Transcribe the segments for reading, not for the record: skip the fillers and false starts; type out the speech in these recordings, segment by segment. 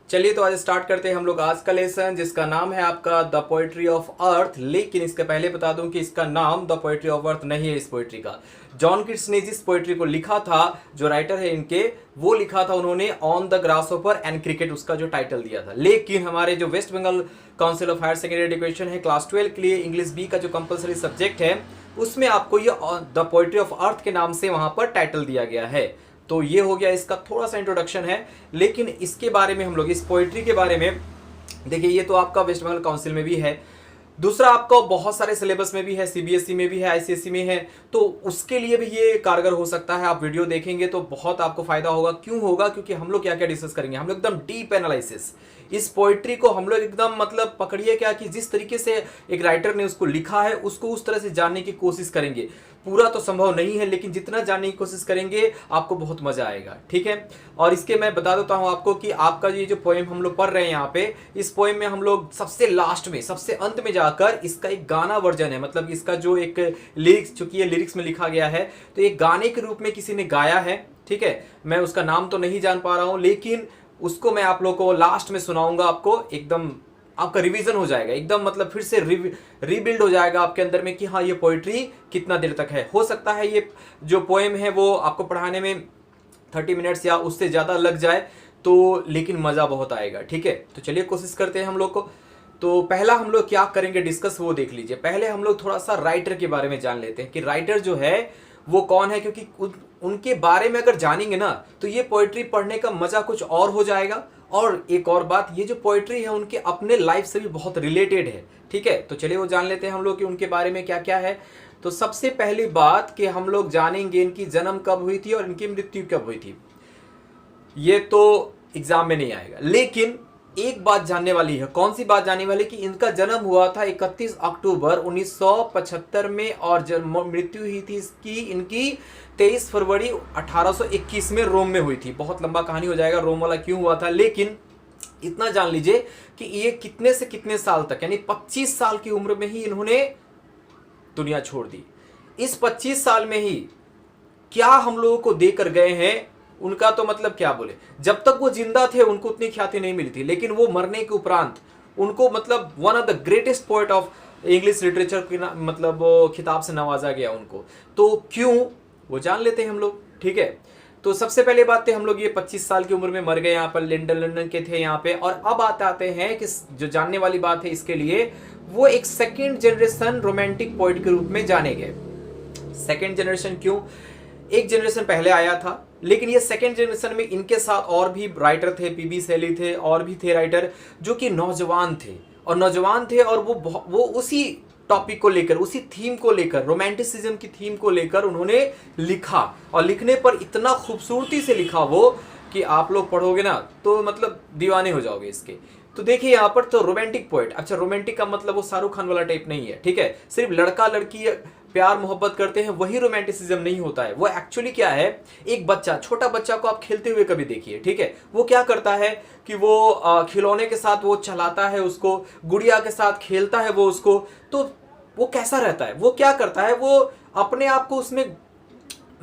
चलिए तो आज स्टार्ट करते हैं हम लोग आज का लेसन, जिसका नाम है आपका द पोएट्री ऑफ अर्थ। लेकिन इसके पहले बता दूं कि इसका नाम द पोएट्री ऑफ अर्थ नहीं है। इस पोएट्री का जॉन किट्स ने जिस पोएट्री को लिखा था, जो राइटर है इनके, वो लिखा था उन्होंने on the grasshopper and cricket, उसका जो टाइटल दिया था। लेकिन हमारे जो West Bengal Council of Higher Secondary Education है, क्लास 12 के लिए इंग्लिश बी का जो कंपलसरी सब्जेक्ट है, उसमें आपको ये द पोएट्री ऑफ अर्थ के नाम से वहां पर टाइटल दिया गया है। तो ये हो गया इसका थोड़ा सा इंट्रोडक्शन है। लेकिन इसके बारे में हम लोग, इस पोइट्री के बारे में देखिए, ये तो आपका वेस्ट बंगाल काउंसिल में भी है, दूसरा आपका बहुत सारे सिलेबस में भी है, सीबीएसई में भी है, आईसीएसई में है, तो उसके लिए भी ये कारगर हो सकता है। आप वीडियो देखेंगे तो बहुत आपको फायदा होगा। क्यों होगा? क्योंकि हम लोग क्या क्या डिस्कस करेंगे, हम लोग एकदम डीप एनालिसिस, इस पोइट्री को हम लोग एकदम मतलब पकड़िए क्या कि जिस तरीके से एक राइटर ने उसको लिखा है उसको उस तरह से जानने की कोशिश करेंगे। पूरा तो संभव नहीं है, लेकिन जितना जानने की कोशिश करेंगे आपको बहुत मजा आएगा, ठीक है। और इसके मैं बता देता हूं आपको कि आपका ये जो पोएम हम लोग पढ़ रहे हैं यहाँ पे, इस पोएम में हम लोग सबसे लास्ट में, सबसे अंत में जाकर इसका एक गाना वर्जन है, मतलब इसका जो एक लिरिक्स, चूंकि ये लिरिक्स में लिखा गया है तो एक गाने के रूप में किसी ने गाया है, ठीक है। मैं उसका नाम तो नहीं जान पा रहा हूं, लेकिन उसको मैं आप लोग को लास्ट में सुनाऊंगा। आपको एकदम आपका रिवीजन हो जाएगा, एकदम मतलब फिर से रीबिल्ड हो जाएगा आपके अंदर में कि हाँ ये पोइट्री कितना देर तक है। हो सकता है ये जो पोएम है वो आपको पढ़ाने में 30 मिनट्स या उससे ज़्यादा लग जाए, तो लेकिन मज़ा बहुत आएगा, ठीक है। तो चलिए कोशिश करते हैं हम लोग को। तो पहला हम लोग क्या करेंगे डिस्कस, वो देख लीजिए। पहले हम लोग थोड़ा सा राइटर के बारे में जान लेते हैं कि राइटर जो है वो कौन है, क्योंकि उनके बारे में अगर जानेंगे ना तो ये पोइट्री पढ़ने का मजा कुछ और हो जाएगा। और एक और बात, ये जो पोइट्री है उनके अपने लाइफ से भी बहुत रिलेटेड है, ठीक है। तो चलिए वो जान लेते हैं हम लोग कि उनके बारे में क्या क्या है। तो सबसे पहली बात कि हम लोग जानेंगे इनकी जन्म कब हुई थी और इनकी मृत्यु कब हुई थी। ये तो एग्जाम में नहीं आएगा, लेकिन एक बात जानने वाली है। कौन सी बात जानने वाली? कि इनका जन्म हुआ था 31 अक्टूबर 1975 में और मृत्यु हुई थी इसकी इनकी 23 फरवरी 1821 में रोम में हुई थी। बहुत लंबा कहानी हो जाएगा रोम वाला क्यों हुआ था, लेकिन इतना जान लीजिए कि ये कितने से कितने साल तक, यानी 25 साल की उम्र में ही इन्होंने दुनिया छोड़ दी। इस 25 साल में ही क्या हम लोगों को देकर गए हैं, उनका तो मतलब क्या बोले। जब तक वो जिंदा थे उनको उतनी ख्याति नहीं मिली थी, लेकिन वो मरने के उपरांत उनको मतलब one of the greatest poet of English literature की मतलब वो खिताब से नवाजा गया उनको। तो क्यों, वो जान लेते हैं हम लोग, ठीक है। तो सबसे पहले बात है, हम लोग ये 25 साल की उम्र में मर गए, यहाँ पर लंदन के थे यहाँ पे। और अब आते हैं कि जो जानने वाली बात है इसके लिए, वो एक सेकेंड जनरेशन रोमांटिक पोएट के रूप में जाने गए। सेकेंड जनरेशन क्यों? एक जनरेशन पहले आया था, लेकिन ये सेकेंड जनरेशन में इनके साथ और भी राइटर थे, पीबी शैली थे, और भी थे राइटर जो कि नौजवान थे और वो उसी टॉपिक को लेकर, उसी थीम को लेकर, रोमांटिसिज्म की थीम को लेकर उन्होंने लिखा। और लिखने पर इतना खूबसूरती से लिखा वो कि आप लोग पढ़ोगे ना तो मतलब दीवाने हो जाओगे इसके। तो देखिए यहाँ पर तो रोमांटिक पोएट, अच्छा रोमांटिक का मतलब वो शाहरुख खान वाला टाइप नहीं है, ठीक है। सिर्फ लड़का लड़की प्यार मोहब्बत करते हैं वही रोमांटिसिज्म नहीं होता है। वो एक्चुअली क्या है, एक बच्चा, छोटा बच्चा को आप खेलते हुए कभी देखिए, ठीक है। वो क्या करता है कि वो खिलौने के साथ वो चलाता है उसको, गुड़िया के साथ खेलता है वो उसको, तो वो कैसा रहता है, वो क्या करता है, वो अपने आप को उसमें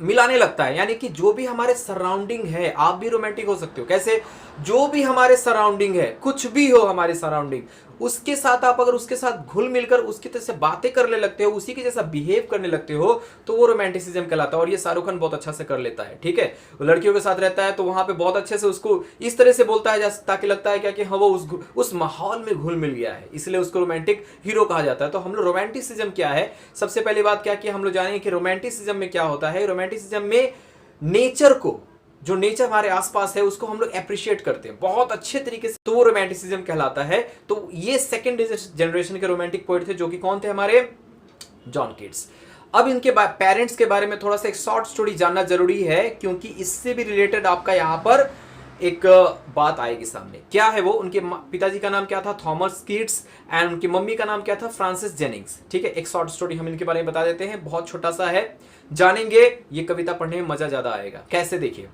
मिलाने लगता है। यानी कि जो भी हमारे सराउंडिंग है, आप भी रोमांटिक हो सकते हो। कैसे? जो भी हमारे सराउंडिंग है, कुछ भी हो हमारे सराउंडिंग, उसके साथ आप अगर उसके साथ घुल मिलकर उसकी तरह से बातें करने लगते हो, उसी के जैसा बिहेव करने लगते हो, तो वो रोमांटिसिज्म कहलाता है। और ये शाहरुख खान बहुत अच्छा से कर लेता है, ठीक है। वो लड़कियों के साथ रहता है तो वहां पे बहुत अच्छे से उसको इस तरह से बोलता है ताकि लगता है क्या कि हाँ वो उस माहौल में घुल मिल गया है, इसलिए उसको रोमांटिक हीरो कहा जाता है। तो हम लोग रोमांटिसिज्म क्या है, सबसे पहली बात क्या कि हम लोग जानेंगे कि रोमांटिसिज्म में क्या होता है। रोमांटिसिज्म में नेचर को, जो नेचर हमारे आसपास है उसको हम लोग एप्रिशिएट करते हैं बहुत अच्छे तरीके से, तो वो रोमांटिसिज्म कहलाता है। तो ये सेकंड जनरेशन के रोमांटिक पोएट थे, जो कि कौन थे, हमारे जॉन किट्स। अब इनके पेरेंट्स के बारे में थोड़ा सा एक शॉर्ट स्टोरी जानना जरूरी है, क्योंकि इससे भी रिलेटेड आपका यहाँ पर एक बात आएगी सामने। क्या है वो? उनके पिताजी का नाम क्या था, थॉमस किट्स, एंड उनकी मम्मी का नाम क्या था, फ्रांसिस जेनिंग्स, ठीक है। एक शॉर्ट स्टोरी हम इनके बारे में बता देते हैं, बहुत छोटा सा है, जानेंगे ये कविता पढ़ने में मजा ज्यादा आएगा। कैसे? देखिए,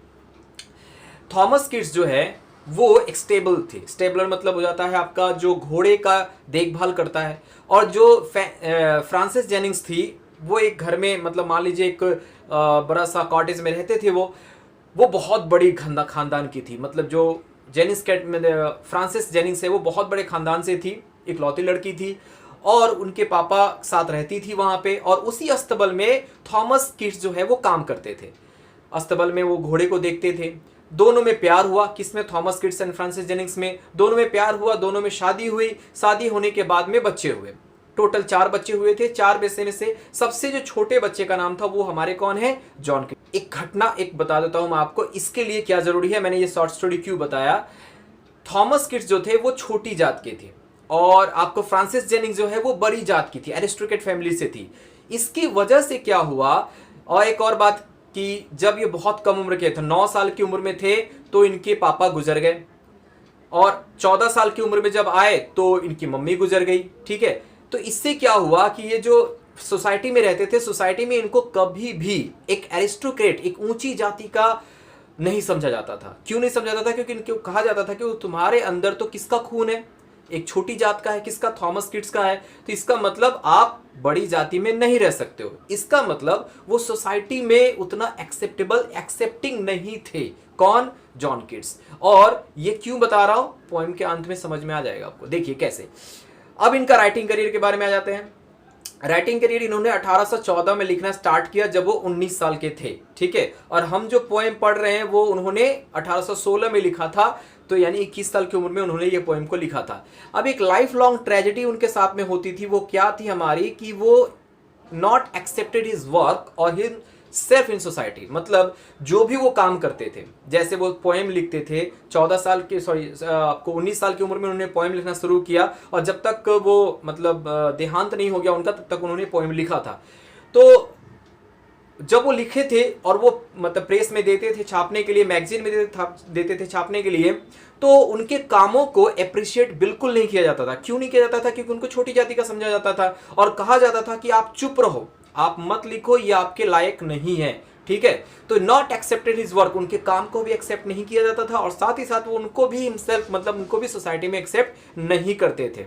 थॉमस किट्स जो है वो एक स्टेबल थे। स्टेबलर मतलब हो जाता है आपका जो घोड़े का देखभाल करता है। और जो फ्रांसिस जेनिंग्स थी वो एक घर में, मतलब मान लीजिए एक बड़ा सा कॉटेज में रहते थे। वो बहुत बड़ी खानदान की थी, मतलब जो जेनिंग्स फ्रांसिस जेनिंग्स है, वो बहुत बड़े खानदान से थी, इकलौती लड़की थी और उनके पापा साथ रहती थी वहां पे। और उसी अस्तबल में थॉमस किट्स जो है वो काम करते थे। अस्तबल में वो घोड़े को देखते थे। दोनों में प्यार हुआ, किसमें? Thomas Kitts and Francis Jennings में। दोनों में प्यार हुआ, दोनों में शादी हुई। शादी होने के बाद में बच्चे हुए। टोटल 4 बच्चे हुए थे। 4 में से सबसे जो छोटे बच्चे का नाम था वो हमारे कौन है? John Keats. एक घटना एक बता देता हूं मैं आपको, इसके लिए क्या जरूरी है, मैंने ये शॉर्ट स्टोरी क्यों बताया। थॉमस किट्स जो थे वो छोटी जात के थे और आपको फ्रांसिस जेनिंग्स जो है वो बड़ी जात की थी, एरिस्टोक्रेट फैमिली से थी। इसकी वजह से क्या हुआ, और एक और बात कि जब ये बहुत कम उम्र के थे, 9 साल की उम्र में थे, तो इनके पापा गुजर गए और 14 साल की उम्र में जब आए तो इनकी मम्मी गुजर गई। ठीक है, तो इससे क्या हुआ कि ये जो सोसाइटी में रहते थे, सोसाइटी में इनको कभी भी एक एरिस्टोक्रेट, एक ऊंची जाति का नहीं समझा जाता था। क्यों नहीं समझा जाता? क्योंकि इनको कहा जाता था कि वो तुम्हारे अंदर तो किसका खून है? एक छोटी जात का है, किसका? थॉमस किट्स का है। तो इसका मतलब आप बड़ी जाति में नहीं रह सकते हो। इसका मतलब वो सोसाइटी में उतना एक्सेप्टिंग नहीं थे। कौन? John Keats. और ये क्यों बता रहा हूं, पोएम के अंत में समझ में आ जाएगा आपको। देखिए कैसे। अब इनका राइटिंग करियर के बारे में आ जाते हैं। राइटिंग करियर इन्होंने 1814 में लिखना स्टार्ट किया जब वो 19 साल के थे। ठीक है, और हम जो पोएम पढ़ रहे हैं वो उन्होंने 1816 में लिखा था, तो यानी 21 साल की उम्र में उन्होंने ये पोएम को लिखा था। अब एक लाइफ लॉन्ग ट्रेजेडी उनके साथ में होती थी। वो क्या थी हमारी, कि वो नॉट एक्सेप्टेड हिज वर्क और हिज सेल्फ इन सोसाइटी। मतलब जो भी वो काम करते थे, जैसे वो पोएम लिखते थे, 14 साल के आपको 19 साल की उम्र में उन्होंने पोएम लिखना शुरू किया और जब तक वो मतलब देहांत नहीं हो गया उनका, तब तक उन्होंने पोएम लिखा था। तो जब वो लिखे थे और वो मतलब प्रेस में देते थे छापने के लिए, मैगजीन में देते थे छापने के लिए, तो उनके कामों को अप्रिशिएट बिल्कुल नहीं किया जाता था। क्यों नहीं किया जाता था? क्योंकि उनको छोटी जाति का समझा जाता था और कहा जाता था कि आप चुप रहो, आप मत लिखो, ये आपके लायक नहीं है। ठीक है, तो नॉट एक्सेप्टेड हिज वर्क, उनके काम को भी एक्सेप्ट नहीं किया जाता था और साथ ही साथ वो उनको भी हिमसेल्फ मतलब उनको भी सोसाइटी में एक्सेप्ट नहीं करते थे।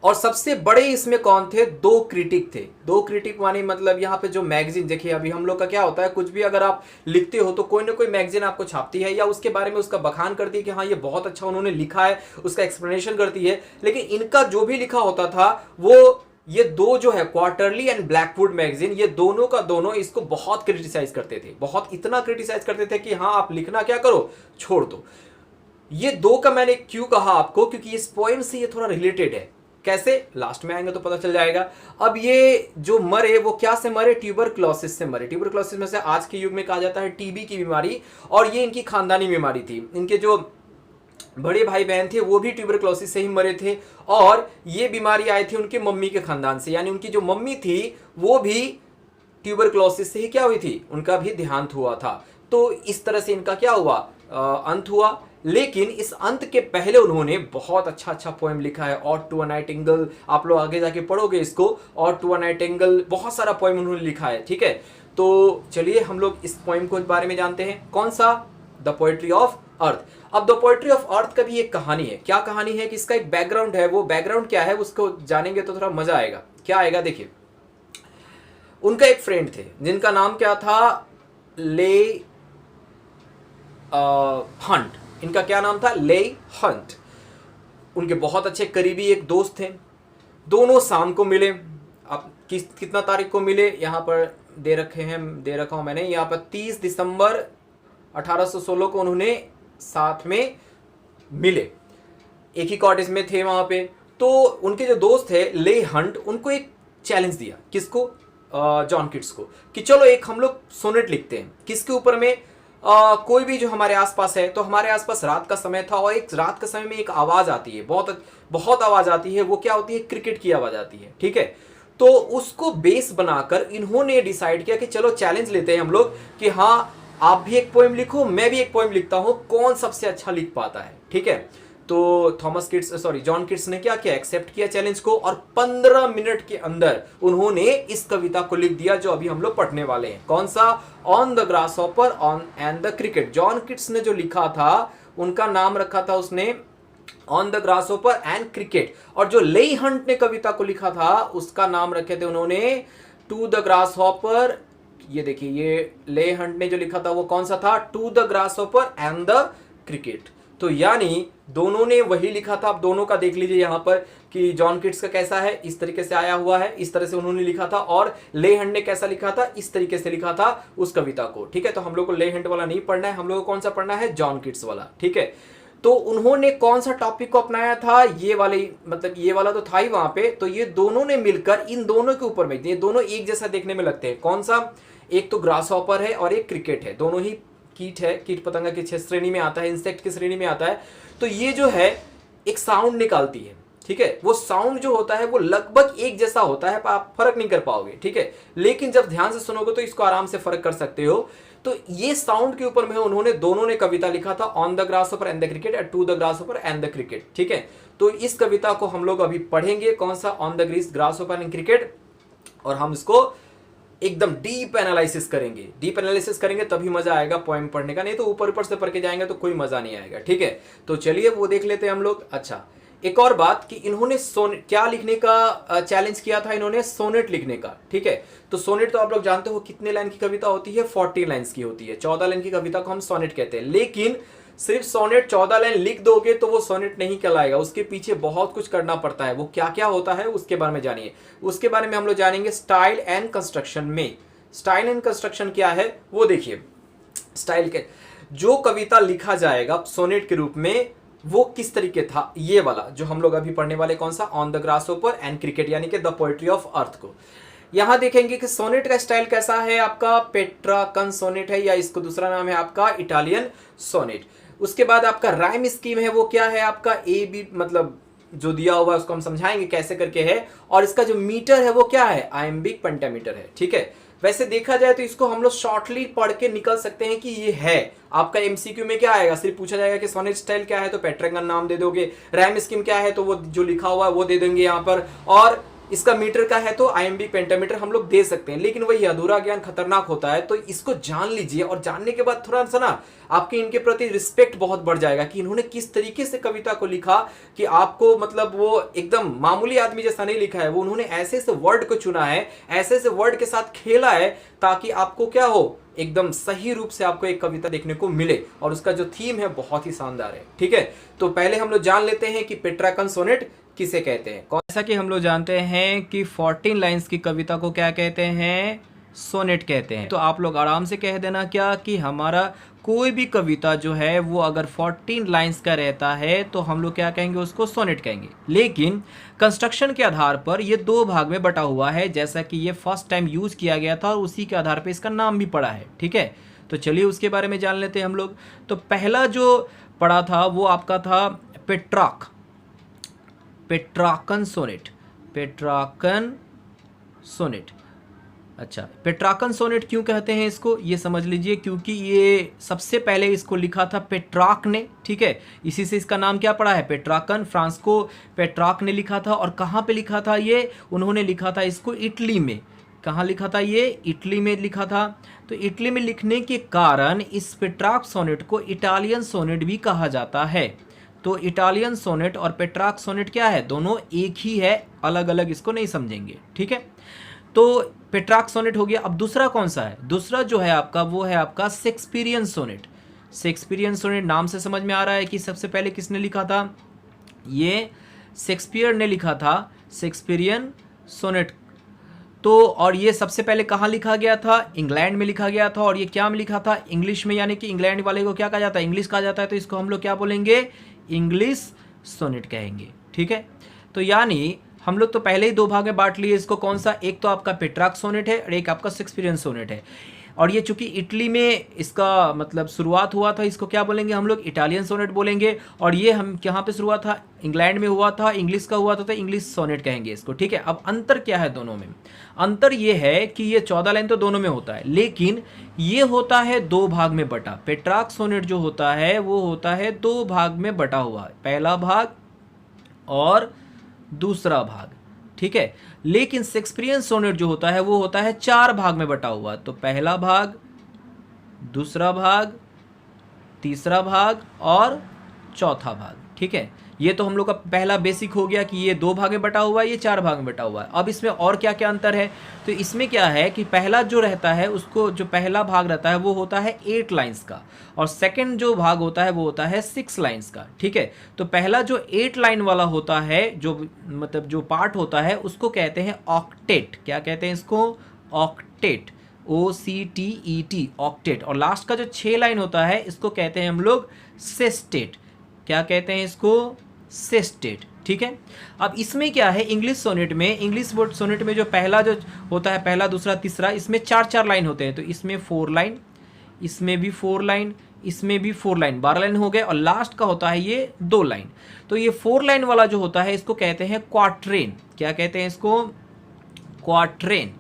और सबसे बड़े इसमें कौन थे? 2 क्रिटिक थे। 2 क्रिटिक माने मतलब यहाँ पे जो मैगजीन, देखिए अभी हम लोग का क्या होता है, कुछ भी अगर आप लिखते हो तो कोई ना कोई मैगजीन आपको छापती है या उसके बारे में उसका बखान करती है कि हाँ ये बहुत अच्छा उन्होंने लिखा है, उसका एक्सप्लेनेशन करती है। लेकिन इनका जो भी लिखा होता था वो ये 2 जो है, क्वार्टरली एंड ब्लैकवुड मैगजीन, ये दोनों का दोनों इसको बहुत क्रिटिसाइज करते थे। बहुत इतना क्रिटिसाइज करते थे कि हाँ आप लिखना क्या करो, छोड़ दो। ये 2 का मैंने क्यों कहा आपको, क्योंकि इस पोएम से ये थोड़ा रिलेटेड है। कैसे? लास्ट में आएंगे तो पता चल जाएगा। अब ये जो मरे वो क्या से मरे? ट्यूबरक्लोसिस से मरे। ट्यूबरक्लोसिस में से आज के युग में कहा जाता है टीबी की बीमारी, और ये इनकी खानदानी बीमारी थी। इनके जो बड़े भाई बहन थे वो भी ट्यूबरक्लोसिस से ही मरे थे और ये बीमारी आई थी उनके मम्मी के खानदान से। यानी उनकी जो मम्मी थी वो भी ट्यूबरक्लोसिस से ही क्या हुई थी, उनका भी देहांत हुआ था। तो इस तरह से इनका क्या हुआ, अंत हुआ। लेकिन इस अंत के पहले उन्होंने बहुत अच्छा पोएम लिखा है, ऑड टू अ नाइटिंगेल। आप लोग आगे जाके पढ़ोगे इसको, ऑड टू अ नाइटिंगेल, बहुत सारा पोएम उन्होंने लिखा है। ठीक है, तो चलिए हम लोग इस पोएम को बारे में जानते हैं। कौन सा? द पोएट्री ऑफ अर्थ। अब द पोएट्री ऑफ अर्थ का भी एक कहानी है। क्या कहानी है कि इसका एक बैकग्राउंड है। वो बैकग्राउंड क्या है उसको जानेंगे तो थोड़ा मजा आएगा। क्या आएगा, देखिए। उनका एक फ्रेंड थे जिनका नाम क्या था, ले हंट। इनका क्या नाम था? ले हंट। उनके बहुत अच्छे करीबी एक दोस्त थे। दोनों शाम को मिले। अब कितना तारीख को मिले यहाँ पर दे रखा हूं मैंने यहाँ पर, 30 दिसंबर 1816 को उन्होंने साथ में मिले। एक ही कॉटेज में थे वहां पे। तो उनके जो दोस्त थे ले हंट, उनको एक चैलेंज दिया। किसको? जॉन किट्स को, कि चलो एक हम लोग सोनेट लिखते हैं। किसके ऊपर में? कोई भी जो हमारे आसपास है। तो हमारे आसपास रात का समय था और एक रात का समय में एक आवाज आती है, बहुत बहुत आवाज आती है। वो क्या होती है? क्रिकेट की आवाज आती है। ठीक है, तो उसको बेस बनाकर इन्होंने डिसाइड किया कि चलो चैलेंज लेते हैं हम लोग कि हाँ आप भी एक पोएम लिखो, मैं भी एक पोएम लिखता हूं, कौन सबसे अच्छा लिख पाता है। ठीक है, तो जॉन किट्स ने क्या किया? एक्सेप्ट किया चैलेंज को और 15 मिनट के अंदर उन्होंने इस कविता को लिख दिया जो अभी हम लोग पढ़ने वाले हैं। कौन सा? On the grasshopper on and the cricket. John Keats ने जो लिखा था उनका नाम रखा था उसने on the grasshopper and cricket, और जो लेई हंट ने कविता को लिखा था उसका नाम रखे थे उन्होंने टू द ग्रासहॉपर। ये देखिए, ये ले हंट ने जो लिखा था वो कौन सा था? To the grasshopper and the cricket. तो यानी दोनों ने वही लिखा था। आप दोनों का देख लीजिए यहाँ पर कि जॉन किट्स का कैसा है, इस तरीके से आया हुआ है, इस तरह से उन्होंने लिखा था, और ले हंट ने कैसा लिखा था, इस तरीके से लिखा था उस कविता को। ठीक है, तो हम लोग को ले हंट वाला नहीं पढ़ना है, हम लोग को कौन सा पढ़ना है, जॉन किट्स वाला। ठीक है, तो उन्होंने कौन सा टॉपिक को अपनाया था, ये वाले, मतलब ये वाला तो था ही वहां पे। तो ये दोनों ने मिलकर इन दोनों के ऊपर में, ये दोनों एक जैसा देखने में लगते हैं। कौन सा, एक तो ग्रास हॉपर है और एक क्रिकेट है, दोनों ही कीट है, कीट पतंगा की श्रेणी में आता है, इंसेक्ट की श्रेणी में आता है। तो ये जो है एक साउंड निकालती है। ठीक है, वो साउंड जो होता है वो लगभग एक जैसा होता है, आप फर्क नहीं कर पाओगे। ठीक है, लेकिन जब ध्यान से सुनोगे तो इसको आराम से फर्क कर सकते हो। तो ये साउंड के ऊपर में उन्होंने दोनों ने कविता लिखा था, on the grasshopper and the cricket, to the grasshopper and the cricket. ठीक है, तो इस कविता को हम लोग अभी पढ़ेंगे, कौन सा, on the grasshopper and cricket, और हम इसको एकदम डीप एनालिसिस करेंगे। डीप एनालिसिस करेंगे तभी मजा आएगा पोएम पढ़ने का, नहीं तो ऊपर ऊपर से पढ़ के जाएंगे तो कोई मजा नहीं आएगा। ठीक है, तो चलिए वो देख लेते हैं हम लोग। अच्छा, एक और बात कि इन्होंने सोनेट क्या लिखने का चैलेंज किया था, इन्होंने सोनेट लिखने का। ठीक है, तो सोनेट तो आप लोग जानते हो कितने लाइन की कविता होती है, 40 लाइन्स की होती है। 14 लाइन की कविता को हम सोनेट कहते हैं। लेकिन सिर्फ सोनेट 14 लाइन लिख दोगे तो वो सोनेट नहीं कहलाएगा, उसके पीछे बहुत कुछ करना पड़ता है। वो क्या क्या होता है उसके बारे में जानिए। उसके बारे में हम लोग जानेंगे स्टाइल एंड कंस्ट्रक्शन में। स्टाइल एंड कंस्ट्रक्शन क्या है वो देखिए। स्टाइल के जो कविता लिखा जाएगा सोनेट के रूप में वो किस तरीके था, ये वाला जो हम लोग अभी पढ़ने वाले, कौन सा, on the grasshopper and cricket, यानी कि द पोएट्री ऑफ अर्थ को। यहां देखेंगे कि सोनेट का स्टाइल कैसा है आपका, पेट्राकन सोनेट है, या इसको दूसरा नाम है आपका इटालियन सोनेट। उसके बाद आपका राइम स्कीम है वो क्या है आपका, ए बी, मतलब जो दिया हुआ है उसको हम समझाएंगे कैसे करके है। और इसका जो मीटर है वो क्या है, आयम्बिक पेंटामीटर है। ठीक है, वैसे देखा जाए तो इसको हम लोग शॉर्टली पढ़ के निकल सकते हैं कि ये है। आपका एमसीक्यू में क्या आएगा, सिर्फ पूछा जाएगा कि सोनेट स्टाइल क्या है तो पेट्राकन नाम दे दोगे, राइम स्कीम क्या है तो वो जो लिखा हुआ है वो दे देंगे यहाँ पर, और इसका मीटर का है तो आईएमबी पेंटामीटर हम लोग दे सकते हैं। लेकिन वही अधूरा ज्ञान खतरनाक होता है, तो इसको जान लीजिए, और जानने के बाद थोड़ा सा ना आपके इनके प्रति रिस्पेक्ट बहुत बढ़ जाएगा कि इन्होंने किस तरीके से कविता को लिखा, कि आपको मतलब वो एकदम मामूली आदमी जैसा नहीं लिखा है, वो उन्होंने ऐसे ऐसे वर्ड को चुना है, ऐसे ऐसे वर्ड के साथ खेला है, ताकि आपको क्या हो, एकदम सही रूप से आपको एक कविता देखने को मिले, और उसका जो थीम है बहुत ही शानदार है। ठीक है, तो पहले हम लोग जान लेते हैं कि पेट्राकन सोनेट किसे कहते हैं। जैसा कि हम लोग जानते हैं कि 14 लाइंस की कविता को क्या कहते हैं, सोनेट कहते हैं। तो आप लोग आराम से कह देना क्या कि हमारा कोई भी कविता जो है वो अगर 14 लाइंस का रहता है तो हम लोग क्या कहेंगे, उसको सोनेट कहेंगे। लेकिन कंस्ट्रक्शन के आधार पर ये दो भाग में बटा हुआ है, जैसा कि ये फर्स्ट टाइम यूज किया गया था और उसी के आधार पर इसका नाम भी पड़ा है। ठीक है, तो चलिए उसके बारे में जान लेते हैं हम लोग। तो पहला जो पढ़ा था वो आपका था पेट्राकन सोनेट, पेट्राकन सोनेट। अच्छा, पेट्राकन सोनेट क्यों कहते हैं इसको, ये समझ लीजिए, क्योंकि ये सबसे पहले इसको लिखा था पेट्राक ने। ठीक है, इसी से इसका नाम क्या पड़ा है, पेट्राकन। फ्रांस को पेट्राक ने लिखा था, और कहाँ पे लिखा था ये, उन्होंने लिखा था इसको इटली में। कहाँ लिखा था ये, इटली में लिखा था। तो इटली में लिखने के कारण इस पेट्राक सोनेट को इटालियन सोनेट भी कहा जाता है। तो इटालियन सोनेट और पेट्राक सोनेट क्या है, दोनों एक ही है, अलग अलग इसको नहीं समझेंगे। ठीक है, तो पेट्राक सोनेट हो गया। अब दूसरा कौन सा है, दूसरा जो है आपका वो है आपका शेक्सपियरियन सोनेट। शेक्सपियरियन सोनेट नाम से समझ में आ रहा है कि सबसे पहले किसने लिखा था, ये शेक्सपियर ने लिखा था, शेक्सपियरियन सोनेट। तो और ये सबसे पहले कहाँ लिखा गया था, इंग्लैंड में लिखा गया था, और ये क्या में लिखा था, इंग्लिश में, यानी कि इंग्लैंड वाले को क्या कहा जाता है, इंग्लिश कहा जाता है। तो इसको हम लोग क्या बोलेंगे, इंग्लिश सोनेट कहेंगे। ठीक है, तो यानी हम लोग तो पहले ही दो भाग में बांट लिए इसको, कौन सा, एक तो आपका पेट्राक सोनेट है और एक आपका शेक्सपियरियन सोनेट है। और ये चूंकि इटली में इसका मतलब शुरुआत हुआ था, इसको क्या बोलेंगे हम लोग, इटालियन सोनेट बोलेंगे। और ये हम कहाँ पे शुरुआत था, इंग्लैंड में हुआ था, इंग्लिश का हुआ था, तो इंग्लिश सोनेट कहेंगे इसको। ठीक है, अब अंतर क्या है दोनों में, अंतर ये है कि ये 14 लाइन तो दोनों में होता है, लेकिन ये होता है दो भाग में बटा। पेट्राक सोनेट जो होता है वो होता है दो भाग में बटा हुआ, पहला भाग और दूसरा भाग। ठीक है, लेकिन शेक्सपियरियन सोनेट जो होता है वो होता है 4 भाग में बटा हुआ। तो पहला भाग, दूसरा भाग, तीसरा भाग और चौथा भाग। ठीक है, ये तो हम लोग का पहला बेसिक हो गया कि ये 2 भाग में बटा हुआ है, ये 4 भाग में बटा हुआ है। अब इसमें और क्या क्या अंतर है, तो इसमें क्या है कि पहला जो रहता है उसको, जो पहला भाग रहता है वो होता है 8 लाइन्स का, और सेकंड जो भाग होता है वो होता है 6 लाइन्स का। ठीक है, तो पहला जो 8 लाइन वाला होता है, जो मतलब जो पार्ट होता है, उसको कहते हैं ऑक्टेट। क्या कहते हैं इसको? Octet, OCTET, octet. और लास्ट का जो 6 लाइन होता है इसको कहते हैं हम लोग सेस्टेट। क्या कहते हैं इसको? सेस्टेट। ठीक है, अब इसमें क्या है, इंग्लिश सोनेट में, इंग्लिश सोनेट में जो पहला जो होता है, पहला दूसरा तीसरा, इसमें 4-4 लाइन होते हैं। तो इसमें 4 लाइन, इसमें भी 4 लाइन, इसमें भी 4 लाइन, 12 लाइन हो गए। और लास्ट का होता है ये 2 लाइन। तो ये 4 लाइन वाला जो होता है इसको कहते हैं क्वाट्रेन। क्या कहते हैं इसको? क्वाट्रेन।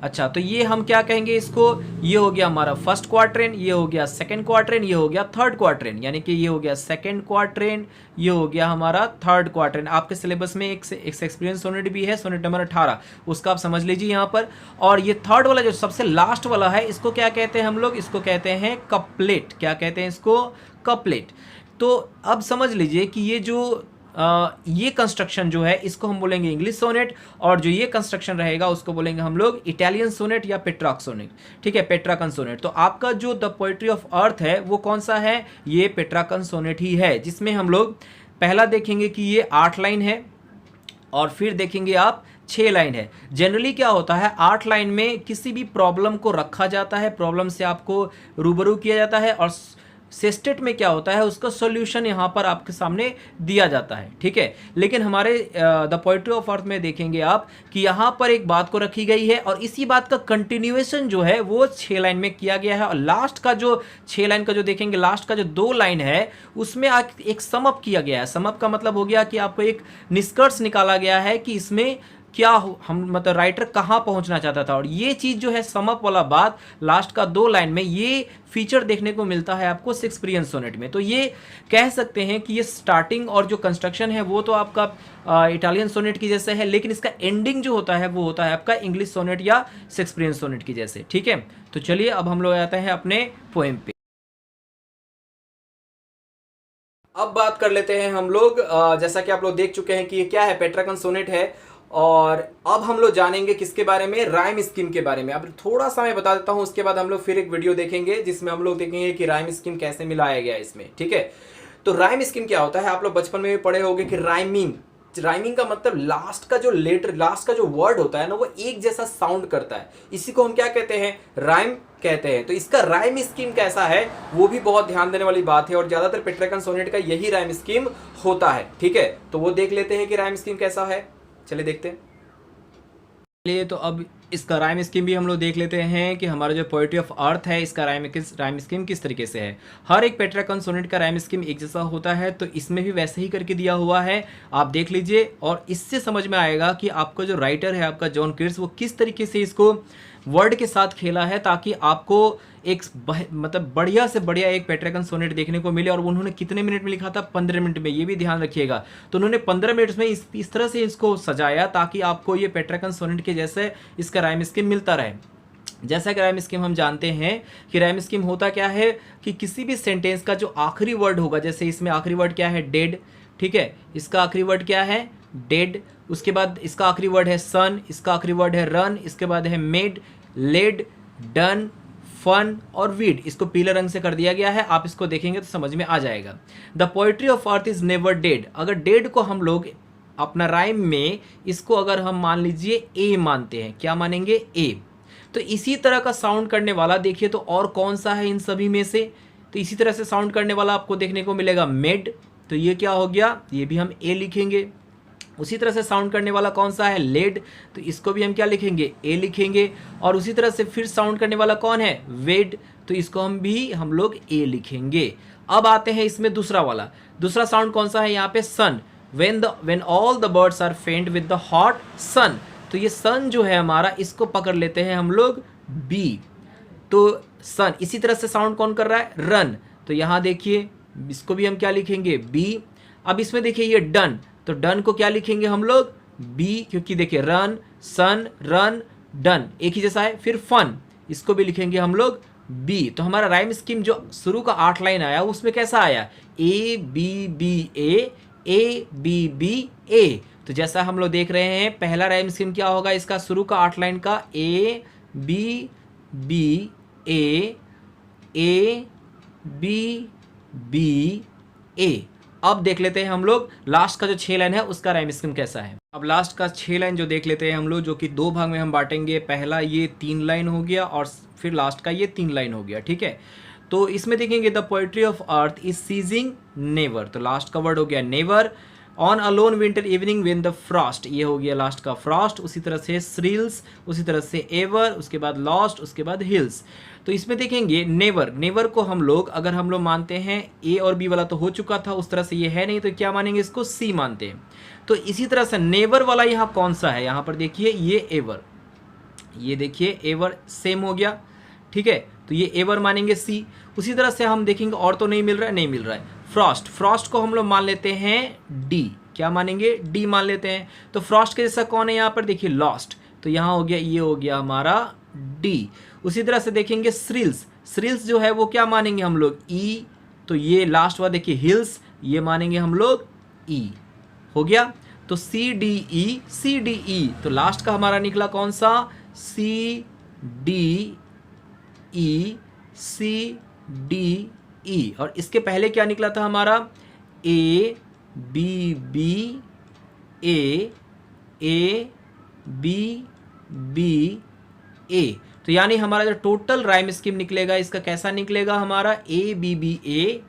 अच्छा, तो ये हम क्या कहेंगे इसको? ये हो गया हमारा फर्स्ट क्वाड्रेंट, ये हो गया सेकंड क्वाड्रेंट, ये हो गया थर्ड क्वाड्रेंट, यानी कि ये हो गया सेकंड क्वाड्रेंट, ये हो गया हमारा थर्ड क्वाड्रेंट। आपके सिलेबस में एक एक्सपीरियंस सोनेट भी है, सोनेट नंबर 18, उसका आप समझ लीजिए यहाँ पर। और ये थर्ड वाला जो सबसे लास्ट वाला है, इसको क्या कहते हैं हम लोग? इसको कहते हैं कपलेट। क्या कहते हैं इसको? कपलेट। तो अब समझ लीजिए कि ये जो ये कंस्ट्रक्शन जो है इसको हम बोलेंगे इंग्लिश सोनेट, और जो ये कंस्ट्रक्शन रहेगा उसको बोलेंगे हम लोग इटालियन सोनेट या पेट्रार्क सोनेट। ठीक है, पेट्रार्कन सोनेट। तो आपका जो द पोएट्री ऑफ अर्थ है वो कौन सा है? ये पेट्रार्कन सोनेट ही है, जिसमें हम लोग पहला देखेंगे कि ये 8 लाइन है, और फिर देखेंगे आप 6 लाइन है। जनरली क्या होता है, 8 लाइन में किसी भी प्रॉब्लम को रखा जाता है, प्रॉब्लम से आपको रूबरू किया जाता है, और सेस्टेट में क्या होता है, उसका सॉल्यूशन यहाँ पर आपके सामने दिया जाता है। ठीक है, लेकिन हमारे द पोएट्री ऑफ अर्थ में देखेंगे आप कि यहाँ पर एक बात को रखी गई है, और इसी बात का कंटिन्यूएशन जो है वो 6 लाइन में किया गया है। और लास्ट का जो 6 लाइन का जो देखेंगे, लास्ट का जो 2 लाइन है उसमें एक समअप किया गया है। समअप का मतलब हो गया कि आपको एक निष्कर्ष निकाला गया है कि इसमें क्या हम मतलब राइटर कहाँ पहुंचना चाहता था। और ये चीज़ जो है समअप वाला बात लास्ट का 2 लाइन में, ये फीचर देखने को मिलता है आपको शेक्सपियरियन सोनेट में। तो ये कह सकते हैं कि ये स्टार्टिंग और जो कंस्ट्रक्शन है वो तो आपका इटालियन सोनेट की जैसे है, लेकिन इसका एंडिंग जो होता है वो होता है आपका इंग्लिश सोनेट या शेक्सपियरियन सोनेट की जैसे। ठीक है, तो चलिए अब हम लोग आते हैं अपने पोएम पे। अब बात कर लेते हैं हम लोग, जैसा कि आप लोग देख चुके हैं कि ये क्या है, पेट्रार्कन सोनेट है। और अब हम लोग जानेंगे किसके बारे में? राइम स्कीम के बारे में। अब थोड़ा सा मैं बता देता हूं, उसके बाद हम लोग फिर एक वीडियो देखेंगे जिसमें हम लोग देखेंगे कि राइम स्कीम कैसे मिलाया गया इसमें। ठीक है, तो राइम स्कीम क्या होता है, आप लोग बचपन में भी पढ़े होंगे कि राइमिंग का मतलब लास्ट का जो लेटर, लास्ट का जो वर्ड होता है ना, वो एक जैसा साउंड करता है, इसी को हम क्या कहते हैं? राइम कहते हैं। तो इसका राइम स्कीम कैसा है वो भी बहुत ध्यान देने वाली बात है, और ज्यादातर पेट्रार्कन सोनेट का यही राइम स्कीम होता है। ठीक है, तो वो देख लेते हैं कि राइम स्कीम कैसा है, चलिए देखते हैं। चलिए, तो अब इसका राइम स्कीम भी हम लोग देख लेते हैं कि हमारा जो पोएट्री ऑफ अर्थ है इसका राइम स्कीम किस तरीके से है। हर एक पेट्रार्कन सोनेट का राइम स्कीम एक जैसा होता है, तो इसमें भी वैसे ही करके दिया हुआ है, आप देख लीजिए। और इससे समझ में आएगा कि आपका जो राइटर है, आपका जॉन कीट्स, वो किस तरीके से इसको वर्ड के साथ खेला है, ताकि आपको एक मतलब बढ़िया से बढ़िया एक पेट्रार्कन सोनेट देखने को मिले। और उन्होंने कितने मिनट में लिखा था? 15 मिनट में, ये भी ध्यान रखिएगा। तो उन्होंने 15 मिनट में इस तरह से इसको सजाया ताकि आपको ये पेट्रार्कन सोनेट के जैसे इसका राइम स्कीम मिलता रहे। जैसा कि राइम स्कीम हम जानते हैं कि राइम स्कीम होता क्या है कि किसी भी सेंटेंस का जो आखिरी वर्ड होगा, जैसे इसमें आखिरी वर्ड क्या है? डेड। ठीक है, इसका आखिरी वर्ड क्या है? डेड। उसके बाद इसका आखिरी वर्ड है सन, इसका आखिरी वर्ड है रन, इसके बाद है मेड, लेड, डन, फन और वीड। इसको पीले रंग से कर दिया गया है, आप इसको देखेंगे तो समझ में आ जाएगा। The poetry of earth is never dead. अगर डेड को हम लोग अपना राइम में, इसको अगर हम मान लीजिए ए मानते हैं, क्या मानेंगे? ए। तो इसी तरह का साउंड करने वाला देखिए तो और कौन सा है इन सभी में से? तो इसी तरह से साउंड करने वाला आपको देखने को मिलेगा मेड। तो ये क्या हो गया? ये भी हम ए लिखेंगे। उसी तरह से साउंड करने वाला कौन सा है? लेड। तो इसको भी हम क्या लिखेंगे? ए लिखेंगे। और उसी तरह से फिर साउंड करने वाला कौन है? वेड। तो इसको हम लोग ए लिखेंगे। अब आते हैं इसमें दूसरा वाला। दूसरा साउंड कौन सा है यहाँ पे? सन। when all the birds are faint with the hot sun। तो ये सन जो है हमारा, इसको पकड़ लेते हैं हम लोग बी। तो सन। इसी तरह से साउंड कौन कर रहा है? रन। तो यहाँ देखिए, इसको भी हम क्या लिखेंगे? बी। अब इसमें देखिए ये डन, तो डन को क्या लिखेंगे हम लोग? बी, क्योंकि देखिए रन, सन, रन, डन एक ही जैसा है। फिर फन, इसको भी लिखेंगे हम लोग बी। तो हमारा राइम स्कीम जो शुरू का 8 लाइन आया उसमें कैसा आया? A तो जैसा हम लोग देख रहे हैं पहला राइम स्कीम क्या होगा इसका, शुरू का 8 लाइन का A अब देख लेते हैं हम लोग लास्ट का जो 6 लाइन है उसका राइम स्कीम कैसा है। अब लास्ट का 6 लाइन जो देख लेते हैं हम लोग, जो कि 2 भाग में हम बांटेंगे। पहला ये 3 लाइन हो गया और फिर लास्ट का ये 3 लाइन हो गया, ठीक है। तो इसमें देखेंगे the poetry of earth is ceasing never, तो लास्ट का वर्ड हो गया never. On a lone winter evening when the frost, ये हो गया लास्ट का फ्रॉस्ट। उसी तरह से श्रिल्स, उसी तरह से एवर, उसके बाद लॉस्ट, उसके बाद हिल्स। तो इसमें देखेंगे नेवर, नेवर को हम लोग अगर हम लोग मानते हैं ए और बी वाला तो हो चुका था, उस तरह से ये है नहीं, तो क्या मानेंगे इसको सी मानते हैं। तो इसी तरह से नेवर वाला यहाँ कौन सा है, यहाँ पर देखिए ये एवर, ये देखिए एवर सेम हो गया, ठीक है। तो ये एवर मानेंगे सी। उसी तरह से हम देखेंगे और तो नहीं मिल रहा है, नहीं मिल रहा है। फ्रॉस्ट, फ्रॉस्ट को हम लोग मान लेते हैं डी, क्या मानेंगे डी मान लेते हैं। तो फ्रॉस्ट के जैसा कौन है यहाँ पर, देखिए लॉस्ट, तो यहाँ हो गया, ये हो गया हमारा डी। उसी तरह से देखेंगे श्रिल्स, श्रिल्स जो है वो क्या मानेंगे हम लोग ई, तो ये लास्ट वाला देखिए हिल्स, ये मानेंगे हम लोग ई, हो गया। तो सी डी ई, सी डी ई, तो लास्ट का हमारा निकला कौन सा, सी डी ई, सी डी ई। और इसके पहले क्या निकला था हमारा, A B B A, A B B A. तो यानी हमारा जो टोटल राइम स्कीम निकलेगा इसका कैसा निकलेगा हमारा, A B B A,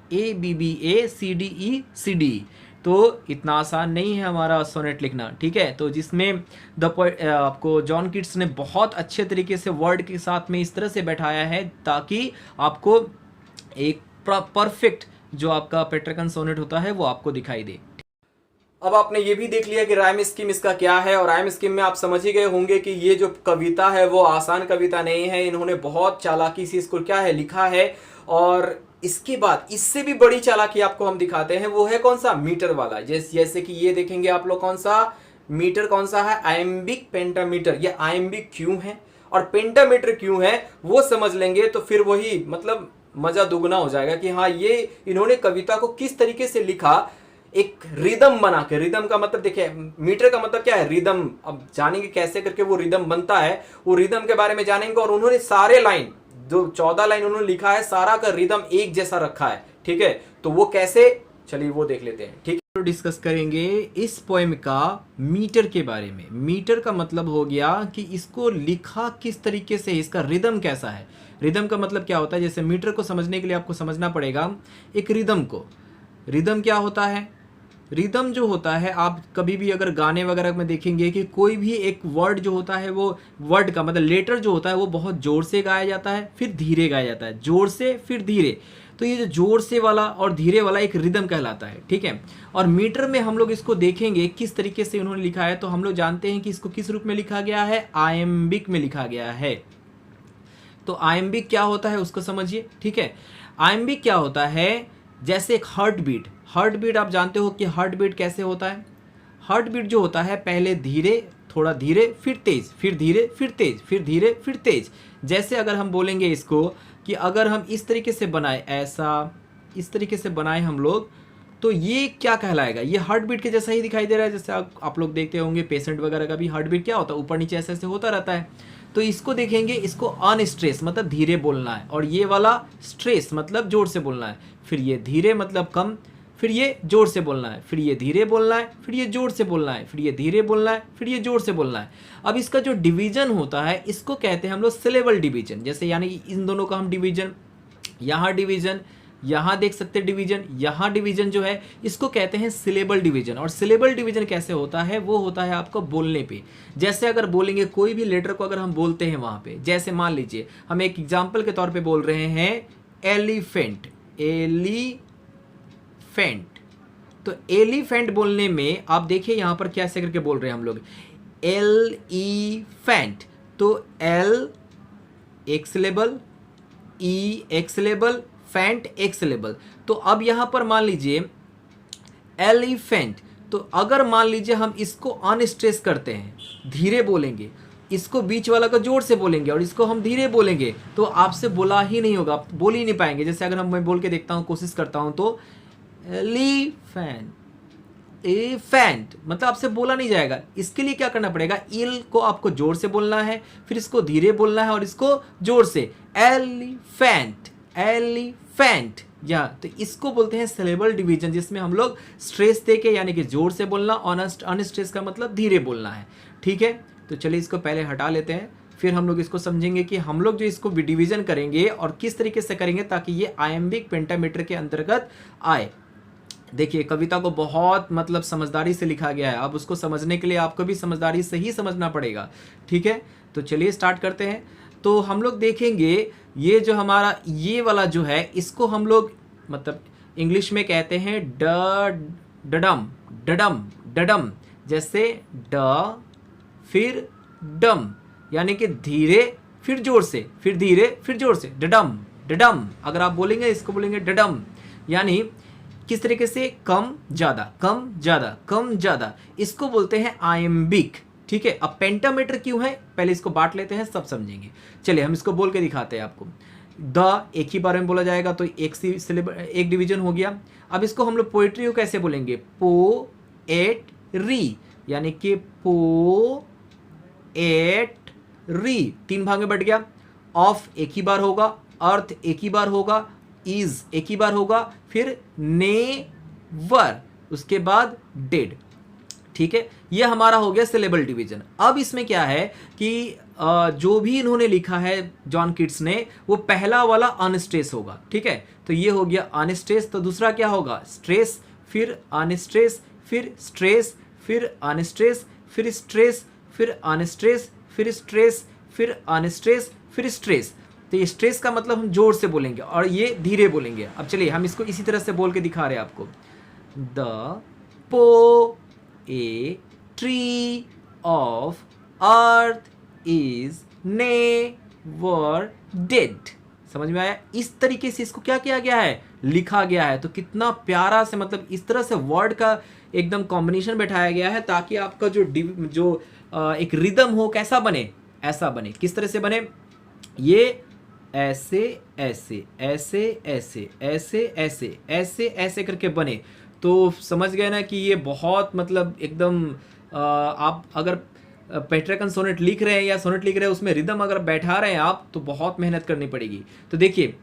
C D E, C D. तो इतना आसान नहीं है हमारा सोनेट लिखना, ठीक है। तो जिसमें आपको जॉन किट्स ने बहुत अच्छे तरीके से वर्ड के साथ में इस तरह से बैठाया है ताकि आपको एक परफेक्ट जो आपका पेट्रिकन सोनेट होता है वो आपको दिखाई दे। अब आपने ये भी देख लिया कि राइम स्कीम इसका क्या है, और राइम स्कीम में आप समझ ही गए होंगे कि ये जो कविता है वो आसान कविता नहीं है, इन्होंने बहुत चालाकी से इसको क्या है लिखा है। और इसके बाद इससे भी बड़ी चालाकी आपको हम दिखाते हैं, वो है कौन सा, मीटर वाला। जैसे कि ये देखेंगे आप लोग कौन सा मीटर, कौन सा है, आयम्बिक पेंटामीटर। ये आयम्बिक क्यों है और पेंटामीटर क्यों है वो समझ लेंगे तो फिर वही मतलब मजा दुगना हो जाएगा कि हाँ ये इन्होंने कविता को किस तरीके से लिखा, एक रिदम बना के। रिदम का मतलब देखिए, मीटर का मतलब क्या है, रिदम। अब जानेंगे कैसे करके वो रिदम बनता है, वो रिदम के बारे में जानेंगे। और उन्होंने सारे लाइन जो 14 लाइन उन्होंने लिखा है सारा का रिदम एक जैसा रखा है, ठीक है। तो वो कैसे, चलिए वो देख लेते हैं, ठीक है। तो डिस्कस करेंगे इस पोएम का मीटर के बारे में। मीटर का मतलब हो गया कि इसको लिखा किस तरीके से, इसका रिदम कैसा है। रिदम का मतलब क्या होता है, जैसे मीटर को समझने के लिए आपको समझना पड़ेगा एक रिदम को। रिदम क्या होता है, रिदम जो होता है, आप कभी भी अगर गाने वगैरह में देखेंगे कि कोई भी एक वर्ड जो होता है वो वर्ड का मतलब लेटर जो होता है वो बहुत जोर से गाया जाता है फिर धीरे गाया जाता है, जोर से फिर धीरे। तो ये जो जोर से वाला और धीरे वाला एक रिदम कहलाता है, ठीक है। और मीटर में हम लोग इसको देखेंगे किस तरीके से उन्होंने लिखा है, तो हम लोग जानते हैं कि इसको किस रूप में लिखा गया है, आयम्बिक में लिखा गया है। तो आयम्बिक क्या होता है उसको समझिए, ठीक है। आयम्बिक क्या होता है, जैसे एक हार्ट बीट, हार्ट बीट आप जानते हो कि हार्ट बीट कैसे होता है। हार्ट बीट जो होता है पहले धीरे, थोड़ा धीरे, फिर तेज, फिर धीरे, फिर तेज, फिर धीरे, फिर तेज। जैसे अगर हम बोलेंगे इसको कि अगर हम इस तरीके से बनाए, ऐसा इस तरीके से बनाए हम लोग, तो ये क्या कहलाएगा, ये हार्ट बीट के जैसा ही दिखाई दे रहा है। जैसे आप लोग देखते होंगे पेशेंट वगैरह का भी हार्ट बीट क्या होता है, ऊपर नीचे ऐसे ऐसे होता रहता है। तो इसको देखेंगे, इसको अनस्ट्रेस मतलब धीरे बोलना है, और ये वाला स्ट्रेस मतलब जोर से बोलना है। फिर ये धीरे मतलब कम, फिर ये जोर से बोलना है, फिर ये धीरे बोलना है, फिर ये जोर से बोलना है, फिर ये धीरे बोलना है, फिर ये जोर से बोलना है। अब इसका जो डिवीजन होता है इसको कहते हैं हम लोग सिलेबल डिवीजन। जैसे यानी कि इन दोनों का हम डिवीजन, यहाँ डिवीजन, यहाँ देख सकते हैं डिवीजन, यहाँ डिवीजन जो है इसको कहते हैं सिलेबल डिवीजन। और सिलेबल डिवीजन कैसे होता है, वो होता है आपको बोलने पे। जैसे अगर बोलेंगे कोई भी लेटर को अगर हम बोलते हैं वहाँ पे, जैसे मान लीजिए हम एक एग्जाम्पल के तौर पे बोल रहे हैं एलिफेंट, एलिफेंट। तो एलिफेंट बोलने में आप देखिए यहाँ पर कैसे करके बोल रहे हैं हम लोग, एलिफेंट। तो एल एक सिलेबल, ई एक सिलेबल, फैंट एक सिलेबल। तो अब यहाँ पर मान लीजिए एलिफेंट, तो अगर मान लीजिए हम इसको अनस्ट्रेस करते हैं, धीरे बोलेंगे, इसको बीच वाला को जोर से बोलेंगे और इसको हम धीरे बोलेंगे, तो आपसे बोला ही नहीं होगा, आप बोल ही नहीं पाएंगे। जैसे अगर मैं बोल के देखता हूँ, कोशिश करता हूँ, तो एलिफेंट, एफेंट मतलब आपसे बोला नहीं जाएगा। इसके लिए क्या करना पड़ेगा, इल को आपको जोर से बोलना है, फिर इसको धीरे बोलना है और इसको जोर से। एलिफेंट, एलिफेंट, या तो इसको बोलते हैं सिलेबल डिवीजन, जिसमें हम लोग स्ट्रेस दे के यानी कि जोर से बोलना, अनस्ट्रेस का मतलब धीरे बोलना है। ठीक है, तो चलिए इसको पहले हटा लेते हैं, फिर हम लोग इसको समझेंगे कि हम लोग जो इसको डिवीजन करेंगे और किस तरीके से करेंगे ताकि ये आयम्बिक पेंटामीटर के अंतर्गत आए। देखिए कविता को बहुत मतलब समझदारी से लिखा गया है, अब उसको समझने के लिए आपको भी समझदारी से ही समझना पड़ेगा। ठीक है, तो चलिए स्टार्ट करते हैं। तो हम लोग देखेंगे ये जो हमारा ये वाला जो है, इसको हम लोग मतलब इंग्लिश में कहते हैं डडम, डडम, डडम, जैसे ड फिर डम, यानी कि धीरे फिर जोर से, फिर धीरे फिर जोर से, डडम, डडम। अगर आप बोलेंगे इसको बोलेंगे डडम, यानी किस तरीके से, कम ज्यादा, कम ज्यादा, कम ज्यादा, इसको बोलते हैं आयम्बिक। ठीक है, अब पेंटामीटर क्यों है पहले इसको बांट लेते हैं, सब समझेंगे। चलिए हम इसको बोल के दिखाते हैं आपको। द एक ही बार में बोला जाएगा तो एक डिवीजन हो गया। अब इसको हम लोग पोएट्री को कैसे बोलेंगे, पो एट री, यानी कि पो एट री, 3 भाग में बट गया। ऑफ एक ही बार होगा, अर्थ एक ही बार होगा, इज एक ही बार होगा, फिर नेवर, उसके बाद डेड। ठीक है, ये हमारा हो गया सिलेबल डिवीजन। अब इसमें क्या है कि जो भी इन्होंने लिखा है जॉन किट्स ने, वो पहला वाला अनस्ट्रेस होगा। ठीक है, तो ये हो गया अनस्ट्रेस, तो दूसरा क्या होगा, स्ट्रेस, फिर अनस्ट्रेस, फिर स्ट्रेस, फिर अनस्ट्रेस, फिर स्ट्रेस, फिर अनस्ट्रेस, फिर स्ट्रेस, फिर अनस्ट्रेस, फिर स्ट्रेस। तो ये स्ट्रेस का मतलब हम जोर से बोलेंगे और ये धीरे बोलेंगे। अब चलिए हम इसको इसी तरह से बोल के दिखा रहे हैं आपको। द पो a tree of earth is never dead. समझ में आया, इस तरीके से इसको क्या किया गया है, लिखा गया है। तो कितना प्यारा से मतलब इस तरह से वर्ड का एकदम कॉम्बिनेशन बैठाया गया है ताकि आपका जो एक रिदम हो कैसा बने, ऐसा बने। किस तरह से बने, ये ऐसे ऐसे ऐसे ऐसे ऐसे ऐसे ऐसे ऐसे करके बने। तो समझ गए ना कि ये बहुत मतलब एकदम आप अगर पेट्राकन सोनेट लिख रहे हैं या सोनेट लिख रहे हैं उसमें रिदम अगर बैठा रहे हैं आप, तो बहुत मेहनत करनी पड़ेगी। तो देखिए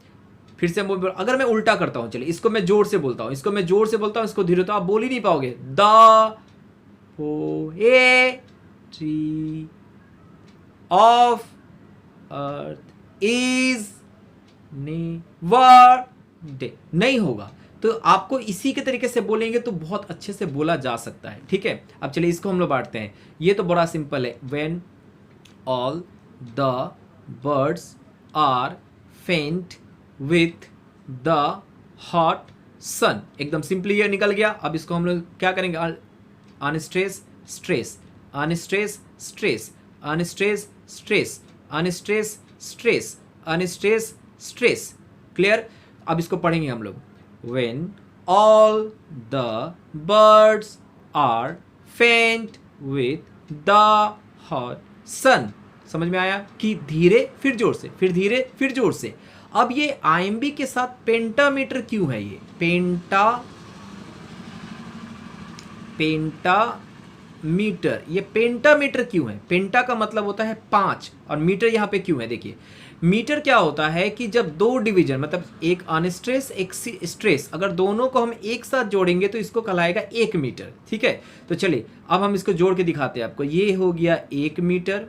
फिर से अगर मैं उल्टा करता हूं, चलिए इसको मैं जोर से बोलता हूं, इसको मैं जोर से बोलता हूं, इसको धीरे, तो आप बोल ही नहीं पाओगे। The poetry of earth is never dead, नहीं होगा। तो आपको इसी के तरीके से बोलेंगे तो बहुत अच्छे से बोला जा सकता है। ठीक है, अब चलिए इसको हम लोग बांटते हैं। ये तो बड़ा सिंपल है, when all the birds are faint with the hot sun, एकदम सिंपली ये निकल गया। अब इसको हम लोग क्या करेंगे, unstress stress, unstress stress, unstress stress, unstress stress, unstress stress. Clear, अब इसको पढ़ेंगे हम लोग। When all the birds are faint with the hot sun, समझ में आया कि धीरे फिर जोर से, फिर धीरे फिर जोर से। अब ये आईएमबी के साथ पेंटामीटर क्यों है, ये पेंटामीटर, ये पेंटामीटर क्यों है, पेंटा का मतलब होता है 5 और मीटर यहाँ पे क्यों है। देखिए मीटर क्या होता है कि जब दो डिवीजन मतलब एक अनस्ट्रेस एक स्ट्रेस, अगर दोनों को हम एक साथ जोड़ेंगे तो इसको कहलाएगा 1 मीटर। ठीक है, तो चलिए अब हम इसको जोड़ के दिखाते हैं आपको। ये हो गया 1 मीटर,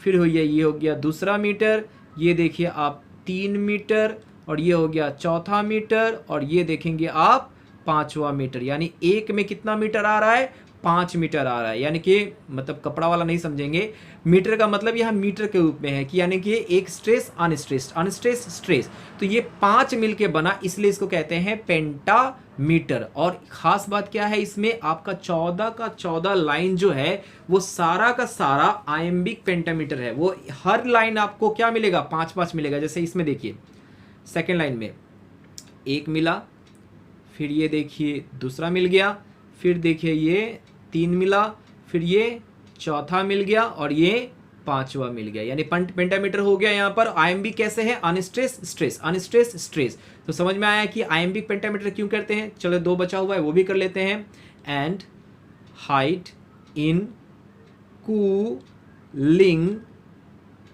फिर हो गया ये हो गया दूसरा मीटर, ये देखिए आप 3 मीटर, और ये हो गया चौथा मीटर, और ये देखेंगे आप 5वां मीटर। यानी एक में कितना मीटर आ रहा है, 5 मीटर आ रहा है। यानी कि मतलब कपड़ा वाला नहीं समझेंगे, मीटर का मतलब यहाँ मीटर के रूप में है कि यानी कि एक स्ट्रेस अनस्ट्रेस, अनस्ट्रेस स्ट्रेस, तो ये 5 मिलके बना, इसलिए इसको कहते हैं पेंटामीटर। और खास बात क्या है इसमें, आपका 14 का 14 लाइन जो है वो सारा का सारा आयम्बिक पेंटामीटर है। वो हर लाइन आपको क्या मिलेगा, 5-5 मिलेगा। जैसे इसमें देखिए सेकेंड लाइन में 1 मिला, फिर ये देखिए दूसरा मिल गया, फिर देखिए ये 3 मिला, फिर ये चौथा मिल गया, और ये पांचवा मिल गया, यानी पेंटामीटर हो गया यहाँ पर। आइएमबी कैसे है, अनस्ट्रेस स्ट्रेस, अनस्ट्रेस स्ट्रेस। तो समझ में आया कि आइएमबी पेंटामीटर क्यों करते हैं। चलो 2 बचा हुआ है वो भी कर लेते हैं। And height in cooling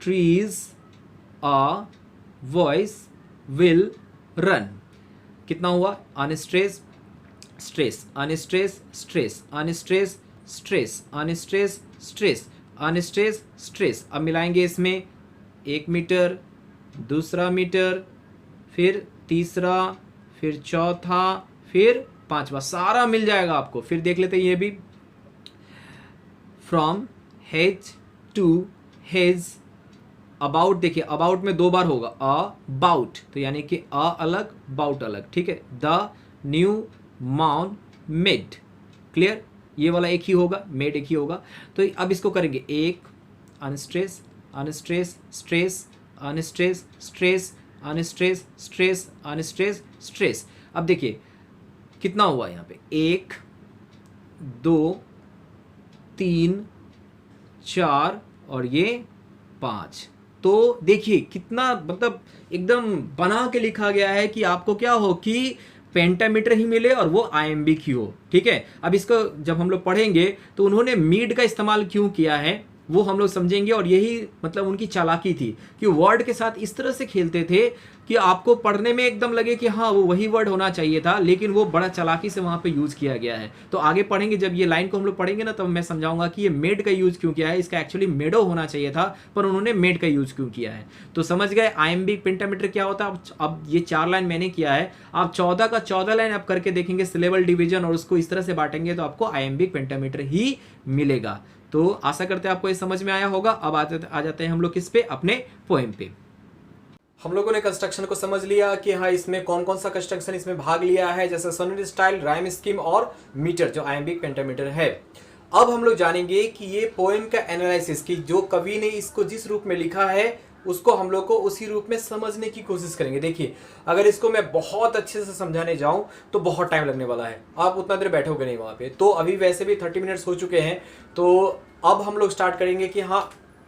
trees a voice will run. कितना हुआ, unstress stress, unstress stress, unstress stress, unstress stress, unstress stress. अब मिलाएंगे इसमें 1 मीटर, दूसरा मीटर, फिर तीसरा, फिर चौथा, फिर पांचवा, सारा मिल जाएगा आपको। फिर देख लेते हैं ये भी, from hedge to hedge. About देखिए, अबाउट में 2 बार होगा, अबाउट, तो यानी कि अ अलग बाउट अलग, ठीक है। द न्यू माउन मेड, क्लियर, ये वाला एक ही होगा, मेड एक ही होगा। तो अब इसको करेंगे, 1 unstress, unstress stress, unstress stress, unstress stress, unstress stress. अब देखिए कितना हुआ यहाँ पे, 1 2 3 4 और ये 5। तो देखिए कितना मतलब एकदम बना के लिखा गया है कि आपको क्या हो कि पेंटामीटर ही मिले और वो आईएमबी की हो, ठीक है। अब इसको जब हम लोग पढ़ेंगे तो उन्होंने मीड का इस्तेमाल क्यों किया है वो हम लोग समझेंगे, और यही मतलब उनकी चालाकी थी कि वर्ड के साथ इस तरह से खेलते थे कि आपको पढ़ने में एकदम लगे कि हाँ वो वही वर्ड होना चाहिए था, लेकिन वो बड़ा चालाकी से वहां पे यूज किया गया है। तो आगे पढ़ेंगे, जब ये लाइन को हम लोग पढ़ेंगे ना, तब मैं समझाऊंगा कि ये मेड का यूज क्यों किया है। इसका एक्चुअली मेडो होना चाहिए था, पर उन्होंने मेड का यूज क्यों किया है। तो समझ गए आईएमबी पेंटामीटर क्या होता है। अब ये 4 लाइन मैंने किया है, आप 14 का 14 लाइन आप करके देखेंगे सिलेबल डिवीजन, और उसको इस तरह से बांटेंगे तो आपको आईएमबी पेंटामीटर ही मिलेगा। तो आशा करते हैं आपको ये समझ में आया होगा। अब आ जाते हैं हम लोग किस पे, अपने पोएम पे। हम लोगों ने कंस्ट्रक्शन को समझ लिया कि हाँ इसमें कौन कौन सा कंस्ट्रक्शन इसमें भाग लिया है, जैसे सोनेट स्टाइल, राइम स्कीम और मीटर जो आइएमबी पेंटामीटर है। अब हम लोग जानेंगे कि ये पोएम का एनालिसिस, की जो कवि ने इसको जिस रूप में लिखा है उसको हम लोग को उसी रूप में समझने की कोशिश करेंगे। देखिए अगर इसको मैं बहुत अच्छे से समझाने जाऊं तो बहुत टाइम लगने वाला है, आप उतना देर बैठोगे नहीं वहां पे। तो अभी वैसे भी 30 मिनट्स हो चुके हैं, तो अब हम लोग स्टार्ट करेंगे कि हाँ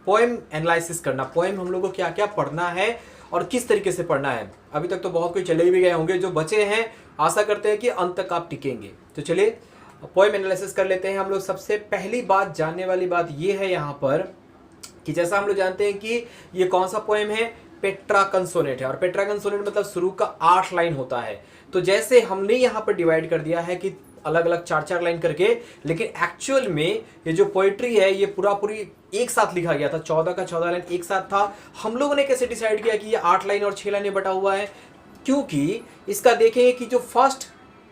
पोएम एनालिसिस करना, पोएम हम लोग को क्या क्या पढ़ना है और किस तरीके से पढ़ना है। अभी तक तो बहुत कोई चले भी गए होंगे, जो बचे हैं आशा करते हैं कि अंत तक आप टिकेंगे। तो चलिए पोएम एनालिसिस कर लेते हैं हम लोग। सबसे पहली बात, जानने वाली बात ये है यहाँ पर कि जैसा हम लोग जानते हैं कि ये कौन सा पोएम है, पेट्राकन सोनेट है। और पेट्राकन सोनेट मतलब शुरू का 8 लाइन होता है। तो जैसे हमने यहाँ पर डिवाइड कर दिया है कि अलग अलग 4-4 लाइन करके, लेकिन एक्चुअल में ये जो पोएट्री है ये पूरी एक साथ लिखा गया था, 14 का 14 लाइन एक साथ था। हम लोगों ने कैसे डिसाइड किया कि ये 8 लाइन और 6 लाइन में बटा हुआ है, क्योंकि इसका देखेंगे कि जो फर्स्ट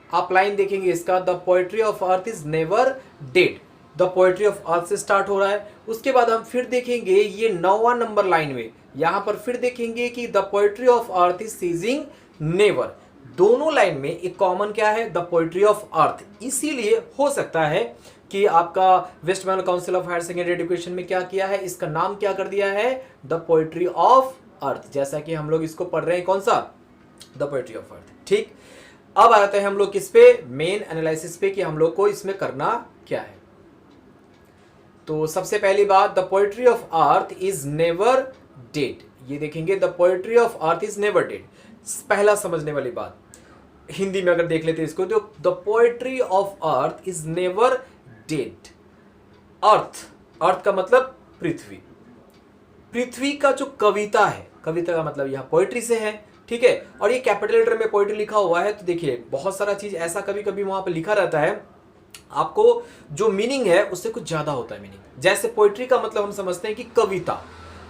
आप लाइन देखेंगे इसका, the poetry of earth is never dead, the poetry of अर्थ से स्टार्ट हो रहा है। उसके बाद हम फिर देखेंगे ये 9वां नंबर लाइन में, यहां पर फिर देखेंगे कि the poetry of earth is ceasing never. दोनों लाइन में एक कॉमन क्या है, द पोएट्री ऑफ अर्थ। इसीलिए हो सकता है कि आपका West Bengal Council of Higher Secondary Education में क्या किया है, इसका नाम क्या कर दिया है, द पोएट्री ऑफ अर्थ, जैसा कि हम लोग इसको पढ़ रहे हैं, कौन सा, द पोएट्री ऑफ अर्थ। ठीक, अब आते हैं हम लोग किस पे, मेन एनालिसिस पे, कि हम लोग को इसमें करना क्या है। तो सबसे पहली बात, the poetry of earth is never dead. ये देखेंगे, the poetry of earth is never dead. पहला समझने वाली बात, हिंदी में अगर देख लेते हैं इसको, तो the poetry of earth is never dead. Earth, earth का मतलब पृथ्वी, पृथ्वी का जो कविता है, कविता का मतलब यहां पोएट्री से है, ठीक है। और ये कैपिटल लेटर में पोएट्री लिखा हुआ है, तो देखिए बहुत सारा चीज ऐसा कभी कभी वहां पर लिखा रहता है, आपको जो मीनिंग है उससे कुछ ज्यादा होता है मीनिंग। जैसे पोएट्री का मतलब हम समझते हैं कि कविता,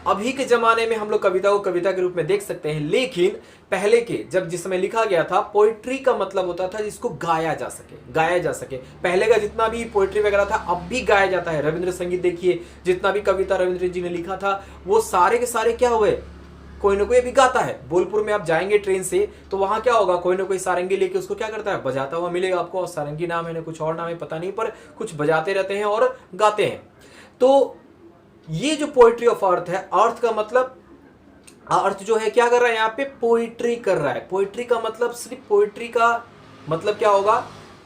अभी के जमाने में हम लोग कविता को कविता के रूप में देख सकते हैं, लेकिन पहले के जब जिस समय लिखा गया था, पोएट्री का मतलब होता था जिसको गाया जा सके, गाया जा सके। पहले का जितना भी पोएट्री वगैरह था अब भी गाया जाता है। रविंद्र संगीत देखिए, जितना भी कविता रविंद्र जी ने लिखा था वो सारे के सारे क्या हुए, कोई ना कोई भी गाता है। बोलपुर में आप जाएंगे ट्रेन से तो वहां क्या होगा, कोई ना कोई सारंगी लेके उसको क्या करता है, बजाता हुआ मिलेगा आपको। और सारंगी नाम है ना कुछ और नाम है पता नहीं, पर कुछ बजाते रहते हैं और गाते हैं। तो ये जो पोएट्री ऑफ अर्थ है, अर्थ का मतलब, अर्थ जो है क्या कर रहा है यहाँ पे, पोएट्री कर रहा है। पोएट्री का मतलब, सिर्फ पोएट्री का मतलब क्या होगा,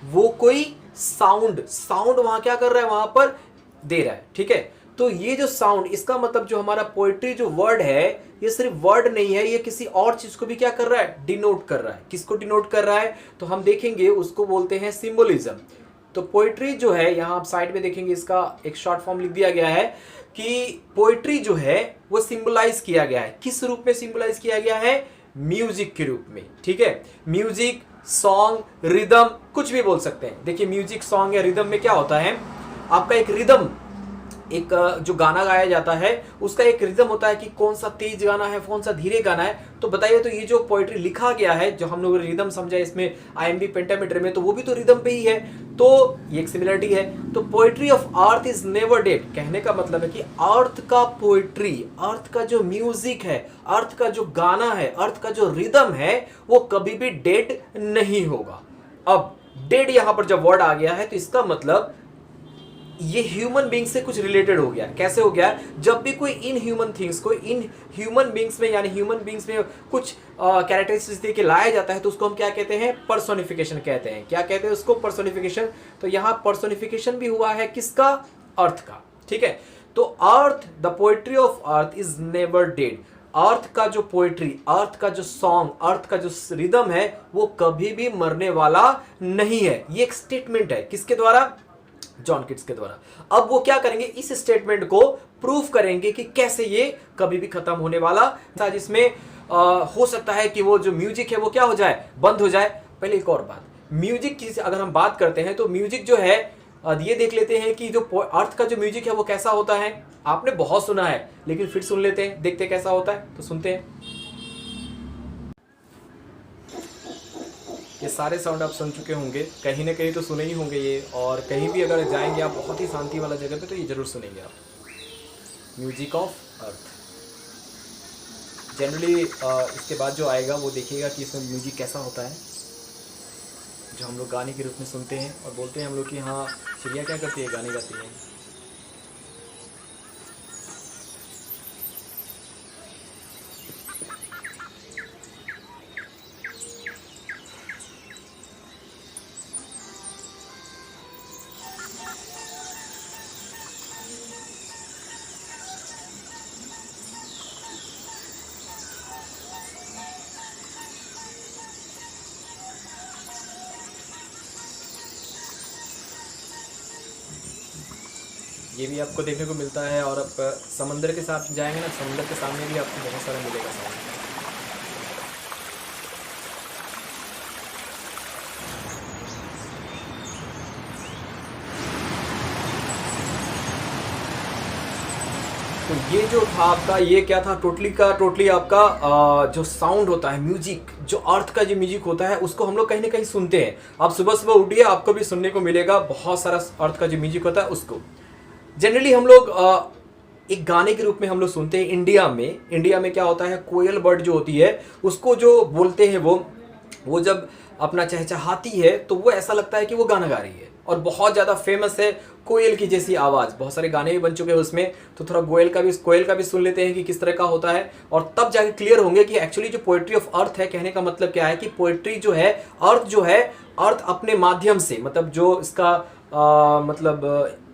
वो कोई साउंड, साउंड वहां क्या कर रहा है, वहां पर दे रहा है, ठीक है। तो ये जो साउंड, इसका मतलब जो हमारा पोएट्री जो वर्ड है, ये सिर्फ वर्ड नहीं है, ये किसी और चीज को भी क्या कर रहा है, डिनोट कर रहा है। किसको डिनोट कर रहा है, तो हम देखेंगे उसको बोलते हैं सिंबोलिज्म। तो पोएट्री जो है, यहां आप साइड में देखेंगे इसका एक शॉर्ट फॉर्म लिख दिया गया है कि पोएट्री जो है वो सिंबलाइज किया गया है। किस रूप में सिंबलाइज किया गया है, म्यूजिक के रूप में। ठीक है, म्यूजिक, सॉन्ग, रिदम, कुछ भी बोल सकते हैं। देखिए म्यूजिक, सॉन्ग या रिदम में क्या होता है, आपका एक रिदम, एक जो गाना गाया जाता है उसका एक रिदम होता है कि कौन सा तेज गाना है, कौन सा धीरे गाना है। तो बताइए, तो ये जो पोएट्री लिखा गया है, जो हम लोग रिदम समझा इसमें आईएमबी पेंटामीटर में, तो वो भी तो रिदम पे ही है। तो ये एक सिमिलरिटी है। तो poetry of earth is never dead, कहने का मतलब है कि अर्थ का पोएट्री, अर्थ का जो म्यूजिक है, अर्थ का जो गाना है, अर्थ का जो रिदम है, वो कभी भी डेड नहीं होगा। अब डेड यहां पर जब वर्ड आ गया है तो इसका मतलब ये ह्यूमन बींग से कुछ रिलेटेड हो गया। कैसे हो गया, जब भी कोई इन ह्यूमन थिंग्स को इन ह्यूमन बींग्स में, यानी ह्यूमन बींग्स में कुछ कैरेक्टरिस्टिक्स दे के लाया जाता है तो उसको हम क्या कहते हैं, पर्सोनिफिकेशन कहते हैं। क्या कहते हैं उसको, पर्सोनिफिकेशन। तो यहां पर्सोनिफिकेशन भी हुआ है किसका, अर्थ का। ठीक है, तो earth, the poetry of earth is never dead. Earth का जो पोएट्री, अर्थ का जो सॉन्ग, अर्थ का जो रिदम है, वो कभी भी मरने वाला नहीं है। ये एक स्टेटमेंट है, किसके द्वारा, जॉन किट्स के द्वारा। अब वो क्या करेंगे, इस स्टेटमेंट को प्रूव करेंगे कि कैसे ये कभी भी खत्म होने वाला था, जिसमें हो सकता है कि वो जो म्यूजिक है वो क्या हो जाए, बंद हो जाए। पहले एक और बात, म्यूजिक की अगर हम बात करते हैं तो म्यूजिक जो है, ये देख लेते हैं कि जो अर्थ का जो म्यूजिक है वो कैसा होता है। आपने बहुत सुना है, लेकिन फिर सुन लेते हैं, देखते कैसा होता है, तो सुनते हैं। ये सारे साउंड आप सुन चुके होंगे, कहीं ना कहीं तो सुने ही होंगे ये, और कहीं भी अगर जाएंगे आप बहुत ही शांति वाला जगह पे तो ये जरूर सुनेंगे आप। Music of earth. जनरली इसके बाद जो आएगा वो देखिएगा कि इसमें म्यूजिक कैसा होता है, जो हम लोग गाने के रूप में सुनते हैं और बोलते हैं हम लोग कि हाँ चिड़िया क्या करती है, गाने गाती है। ये भी आपको देखने को मिलता है, और आप समंदर के साथ जाएंगे ना, समंदर के सामने भी आपको बहुत सारा मिलेगा साउंड। तो ये जो था आपका, ये क्या था, टोटली का टोटली आपका जो साउंड होता है, म्यूजिक, जो अर्थ का जो म्यूजिक होता है उसको हम लोग कहीं ना कहीं सुनते हैं। आप सुबह सुबह उठिए, आपको भी सुनने को मिलेगा बहुत सारा अर्थ का जो म्यूजिक होता है उसको। जनरली हम लोग एक गाने के रूप में हम लोग सुनते हैं। इंडिया में क्या होता है, कोयल बर्ड जो होती है उसको जो बोलते हैं, वो जब अपना चहचहाती है तो वो ऐसा लगता है कि वो गाना गा रही है, और बहुत ज़्यादा फेमस है कोयल की जैसी आवाज़। बहुत सारे गाने भी बन चुके हैं उसमें, तो थोड़ा कोयल का भी सुन लेते हैं कि किस तरह का होता है, और तब जाके क्लियर होंगे कि एक्चुअली जो पोएट्री ऑफ अर्थ है, कहने का मतलब क्या है कि पोएट्री जो है, अर्थ अपने माध्यम से, मतलब जो इसका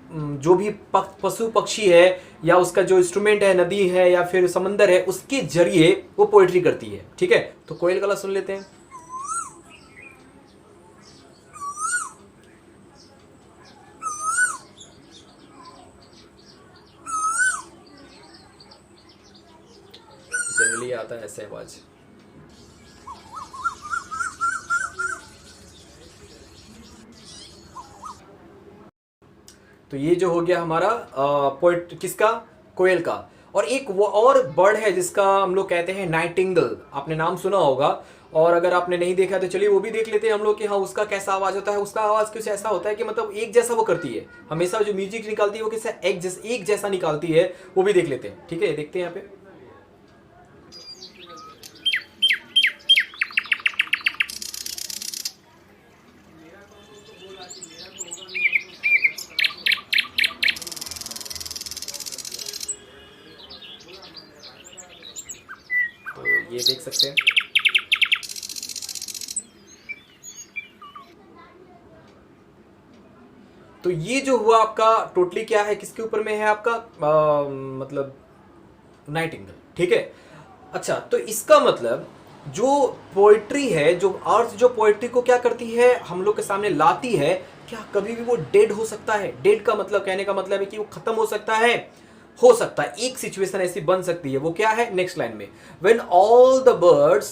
जो भी पशु पक्षी है, या उसका जो इंस्ट्रूमेंट है, नदी है या फिर समंदर है, उसके जरिए वो पोएट्री करती है। ठीक है, तो कोयल गला सुन लेते हैं। जनरली आता है ऐसे आवाज। तो ये जो हो गया हमारा पोएट, किसका, कोयल का। और एक वो और बर्ड है जिसका हम लोग कहते हैं नाइटिंगेल, आपने नाम सुना होगा, और अगर आपने नहीं देखा तो चलिए वो भी देख लेते हैं हम लोग कि हाँ उसका कैसा आवाज होता है। उसका आवाज कुछ ऐसा होता है कि मतलब एक जैसा वो करती है, हमेशा जो म्यूजिक निकालती है वो कैसा एक जैसा निकालती है, वो भी देख लेते हैं। ठीक है, देखते हैं यहाँ पे। तो ये देख सकते हैं। तो ये जो हुआ आपका टोटली क्या है, किसके ऊपर में है आपका मतलब नाइट एंगल, ठीक है। अच्छा, तो इसका मतलब जो पोएट्री है, जो अर्थ जो पोएट्री को क्या करती है, हम लोग के सामने लाती है, क्या कभी भी वो डेड हो सकता है? डेड का मतलब, कहने का मतलब है कि वो खत्म हो सकता है, हो सकता है। एक सिचुएशन ऐसी बन सकती है, वो क्या है, नेक्स्ट लाइन में, when all the birds,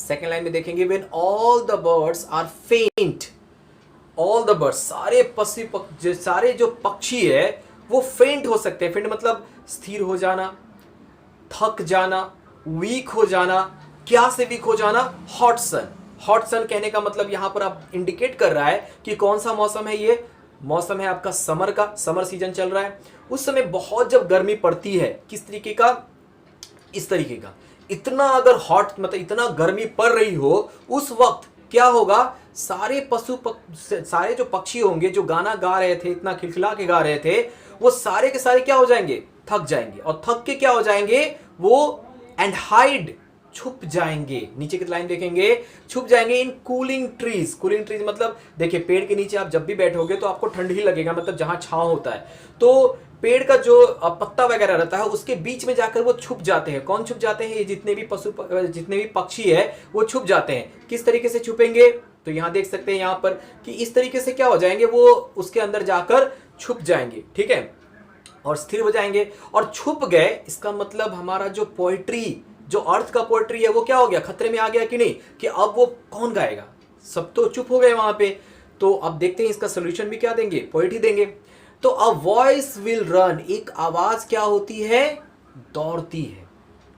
second line में देखेंगे, when all the birds are faint, all the birds, सारे जो पक्षी है वो फेंट हो सकते हैं। फेंट मतलब स्थिर हो जाना, थक जाना, वीक हो जाना। क्या से वीक हो जाना? हॉट सन। हॉट सन कहने का मतलब यहां पर आप इंडिकेट कर रहा है कि कौन सा मौसम है, ये मौसम है आपका समर का, समर सीजन चल रहा है। उस समय बहुत जब गर्मी पड़ती है, किस तरीके का, इस तरीके का, इतना अगर हॉट मतलब इतना गर्मी पड़ रही हो, उस वक्त क्या होगा, सारे जो पक्षी होंगे जो गाना गा रहे थे, इतना खिलखिला के गा रहे थे, वो सारे के सारे क्या हो जाएंगे, थक जाएंगे। और थक के क्या हो जाएंगे वो, एंड हाइड, छुप जाएंगे। नीचे की लाइन देखेंगे, छुप जाएंगे in cooling trees. Cooling trees मतलब देखिए, पेड़ के नीचे आप जब भी बैठोगे तो आपको ठंड ही लगेगा, मतलब जहां छांव होता है। तो पेड़ का जो पत्ता वगैरह रहता है उसके बीच में जाकर वो छुप जाते हैं। कौन छुप जाते हैं? ये जितने भी पक्षी है वो छुप जाते हैं। किस तरीके से छुपेंगे? तो यहां देख सकते हैं यहां पर कि इस तरीके से क्या हो जाएंगे, वो उसके अंदर जाकर छुप जाएंगे, ठीक है, और स्थिर हो जाएंगे। और छुप गए, इसका मतलब हमारा जो पोएट्री, जो अर्थ का पोएट्री है, वो क्या हो गया, खतरे में आ गया कि नहीं, कि अब वो कौन गाएगा, सब तो चुप हो गए वहां पे। तो अब देखते हैं इसका सोल्यूशन भी क्या देंगे, पोएट ही देंगे। तो अ वॉइस विल रन, एक आवाज क्या होती है, दौड़ती है,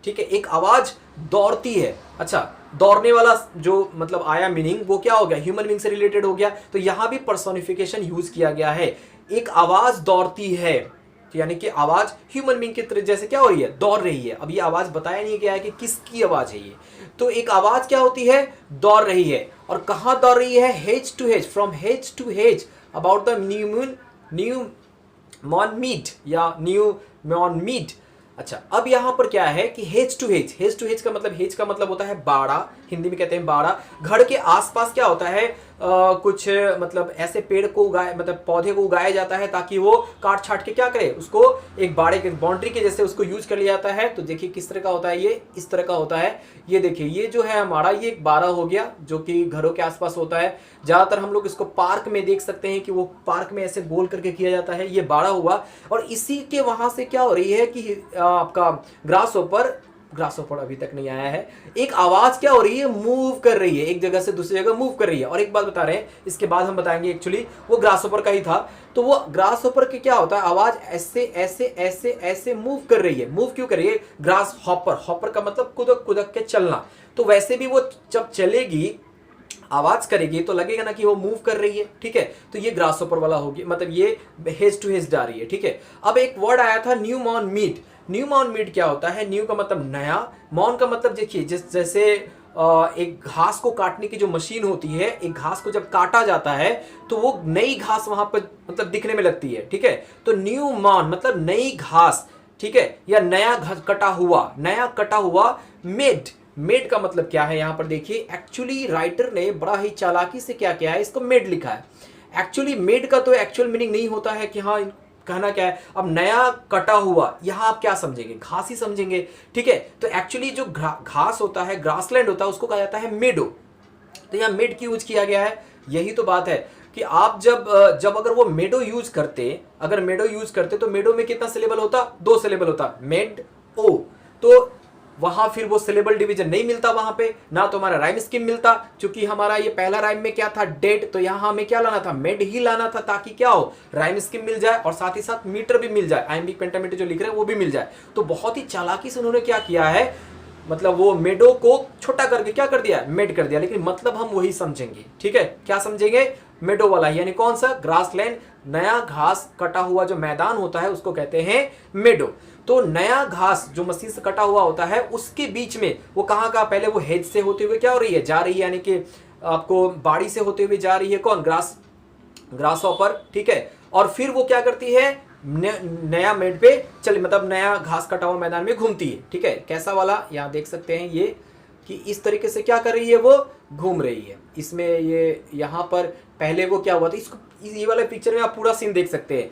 ठीक है, एक आवाज दौड़ती है। अच्छा, दौड़ने वाला जो मतलब आया मीनिंग, वो क्या हो गया, ह्यूमन बीइंग से रिलेटेड हो गया। तो यहां भी पर्सोनिफिकेशन यूज किया गया है, एक आवाज दौड़ती है, यानी कि आवाज ह्यूमन बीइंग की तरह जैसे क्या हो रही है, दौड़ रही है। अब ये आवाज बताया नहीं गया है कि किसकी आवाज है ये। तो एक आवाज क्या होती है, दौड़ रही है। और कहां दौड़ रही है, hedge to hedge, from hedge to hedge, about the new mown mead या न्यू मॉन मीट। अच्छा, अब यहां पर क्या है कि hedge to hedge, hedge to hedge का मतलब, हेज का मतलब होता है बाड़ा, हिंदी में कहते हैं बाड़ा। घर के आसपास क्या होता है, कुछ मतलब ऐसे पेड़ को उगाए, मतलब पौधे को उगाया जाता है ताकि वो काट छाट के क्या करे, उसको एक बाड़े के बाउंड्री के जैसे उसको यूज कर लिया जाता है। तो देखिए किस तरह का होता है ये, इस तरह का होता है। ये देखिए, ये जो है हमारा, ये एक बाड़ा हो गया जो कि घरों के आसपास होता है। ज्यादातर हम लोग इसको पार्क में देख सकते हैं कि वो पार्क में ऐसे गोल करके किया जाता है, ये बाड़ा हुआ। और इसी के वहां से क्या हो रही है कि आपका ग्रास ऊपर अभी तक नहीं आया है, एक आवाज क्या हो रही है, मूव कर रही है, एक जगह से दूसरी जगह मूव कर रही है। और एक बात बता रहे हैं, इसके बाद हम बताएंगे, एक्चुअली वो ग्रास ऊपर का ही था। तो वो ग्रास ऊपर के क्या होता है, आवाज ऐसे ऐसे ऐसे ऐसे मूव कर रही है। मूव क्यों कर रही है, ग्रास हॉपर, हॉपर का मतलब कुदक कुदक के चलना। तो वैसे भी वो जब चलेगी, आवाज करेगी, तो लगेगा ना कि वो मूव कर रही है, ठीक है। तो ये ग्रास ऊपर वाला होगी, मतलब ये हेज टू हेज जा रही है, ठीक है। अब एक वर्ड आया था new mown meet. New mown meet क्या होता है, न्यू का मतलब नया, मॉन का मतलब देखिए जैसे एक घास को काटने की जो मशीन होती है, एक घास को जब काटा जाता है तो वो नई घास वहां पर मतलब दिखने में लगती है, ठीक है। तो न्यू मॉन मतलब नई घास, ठीक है, या नया कटा हुआ। मेड, मेड का मतलब क्या है, यहां पर देखिए, एक्चुअली राइटर ने बड़ा ही चालाकी से क्या किया है, इसको मेड लिखा है। एक्चुअली मेड का तो एक्चुअल मीनिंग नहीं होता है कि हाँ कहना क्या है। अब नया कटा हुआ, यहां आप क्या समझेंगे, घास ही समझेंगे, ठीक है। तो एक्चुअली जो घास होता है, ग्रासलैंड होता है, उसको कहा जाता है मेडो। तो यहां मेड की यूज किया गया है। यही तो बात है कि आप जब अगर वो मेडो यूज करते, तो मेडो में कितना सिलेबल होता, 2 सिलेबल होता, मेड ओ। तो वहां फिर वो सिलेबल डिवीजन नहीं मिलता वहां पे, ना तो हमारा राइम स्कीम मिलता। क्योंकि हमारा ये पहला राइम में क्या था, डेड, तो यहां हमें क्या लाना था, मेड ही लाना था, ताकि क्या हो, राइम स्कीम मिल जाए और साथ ही साथ मीटर भी मिल जाए, आइम्बिक पेंटामीटर जो लिख रहे हैं वो भी मिल जाए। तो बहुत ही चालाकी से उन्होंने क्या किया है, मतलब वो मेडो को छोटा करके क्या कर दिया, मेड कर दिया। लेकिन मतलब हम वही समझेंगे, ठीक है, क्या समझेंगे, मेडो वाला, यानी कौन सा, ग्रासलैंड, नया घास कटा हुआ जो मैदान होता है उसको कहते हैं मेडो। तो नया घास जो मशीन से कटा हुआ होता है, उसके बीच में वो कहां का, पहले वो हेज से होते हुए क्या हो रही है, जा रही है, यानी कि आपको बाड़ी से होते हुए जा रही है, कौन, ग्रास हॉपर, ठीक है। और फिर वो क्या करती है, नया मेड पे चले, मतलब नया घास कटा हुआ मैदान में घूमती है, ठीक है। कैसा वाला, यहाँ देख सकते हैं ये कि इस तरीके से क्या कर रही है, वो घूम रही है। इसमें ये यहाँ पर पहले वो क्या हुआ था, इसको ये वाले पिक्चर में आप पूरा सीन देख सकते हैं।